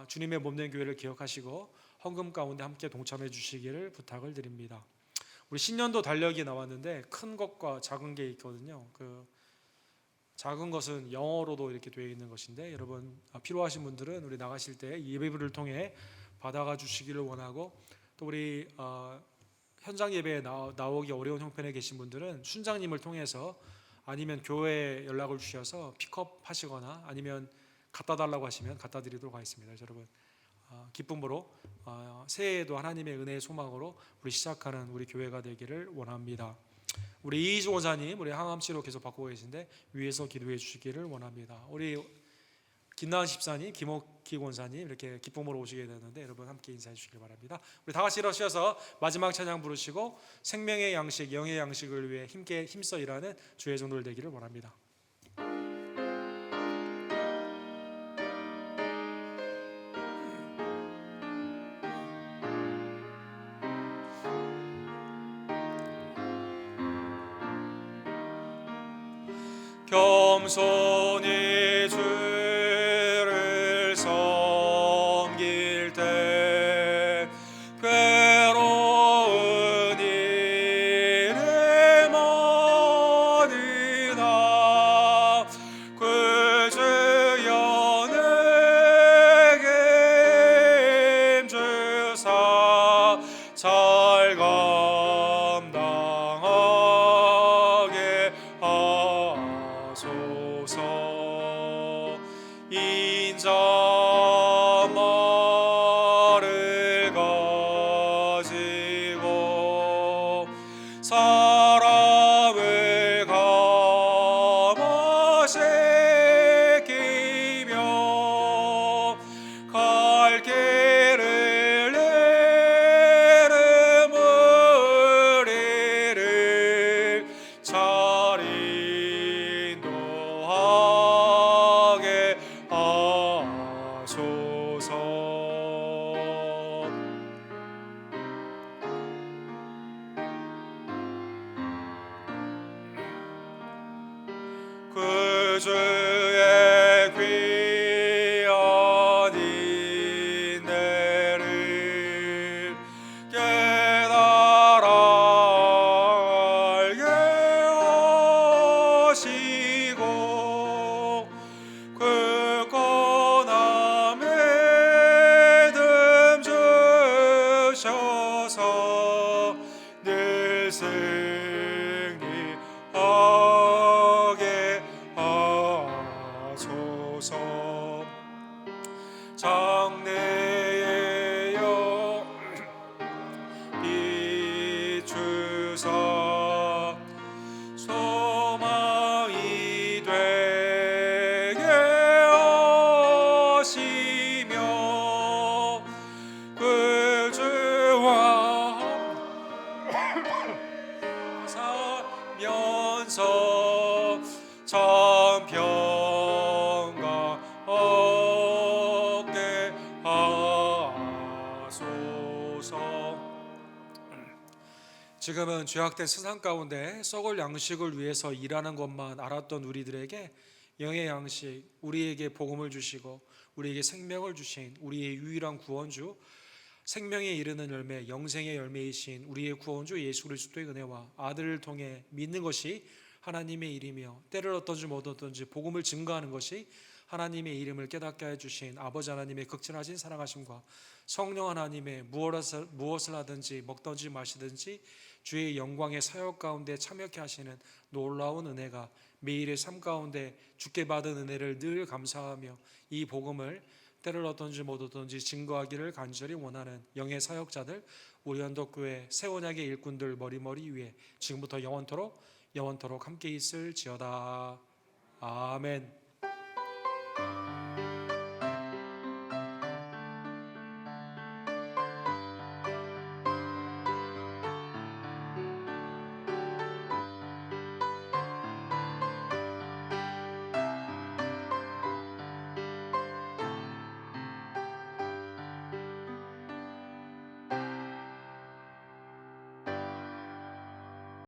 주님의 몸된 교회를 기억하시고 헌금 가운데 함께 동참해 주시기를 부탁을 드립니다. 우리 신년도 달력이 나왔는데 큰 것과 작은 게 있거든요. 작은 것은 영어로도 이렇게 되어 있는 것인데, 여러분 필요하신 분들은 우리 나가실 때 예배부를 통해 받아가 주시기를 원하고, 또 우리 현장 예배에 나오기 어려운 형편에 계신 분들은 순장님을 통해서 아니면 교회에 연락을 주셔서 픽업 하시거나 아니면 갖다 달라고 하시면 갖다 드리도록 하겠습니다. 여러분 기쁨으로 새해에도 하나님의 은혜의 소망으로 우리 시작하는 우리 교회가 되기를 원합니다. 우리 이희주 원사님 우리 항암 치료 계속 받고 계신데 위에서 기도해 주시기를 원합니다. 우리 김나은 집사님, 김옥희 권사님 이렇게 기쁨으로 오시게 되는데 여러분 함께 인사해 주시길 바랍니다. 우리 다 같이 일어서셔서 마지막 찬양 부르시고 생명의 양식, 영의 양식을 위해 힘써 일하는 주의 종들 되기를 원합니다. 겸손히 주를 섬길 때 괴로운 일을 머니나 그 주여 내게 힘주사 잘 감당하게 하소서. 인자 말을 가지고 사람을 감화 시키며 갈 길을 잃음으리를 잘 인도하게 하소서. 그 주의 귀한 인내를 깨달아 알게 하시고 그 고난에 듬 주셔서 늘 승리하게 하소서. 장래의 비추사 소망이 되게 하시며 그 주와 살면서 참 평강 얻게 하소서. 지금은 죄악된 세상 가운데 썩을 양식을 위해서 일하는 것만 알았던 우리들에게 영의 양식, 우리에게 복음을 주시고 우리에게 생명을 주신 우리의 유일한 구원주, 생명에 이르는 열매, 영생의 열매이신 우리의 구원주 예수 그리스도의 은혜와 아들을 통해 믿는 것이 하나님의 일이며 때를 어떤지 못 어떤지 복음을 증거하는 것이 하나님의 이름을 깨닫게 해주신 아버지 하나님의 극진하신 사랑하심과 성령 하나님의 무엇을 하든지 먹든지 마시든지 주의 영광의 사역 가운데 참여케 하시는 놀라운 은혜가 매일의 삶 가운데 주께 받은 은혜를 늘 감사하며 이 복음을 때를 어떤지 못 어떤지 증거하기를 간절히 원하는 영의 사역자들, 우리 언덕교회 새 언약의 일꾼들 머리머리 위에 지금부터 영원토록 함께 있을지어다. 아멘.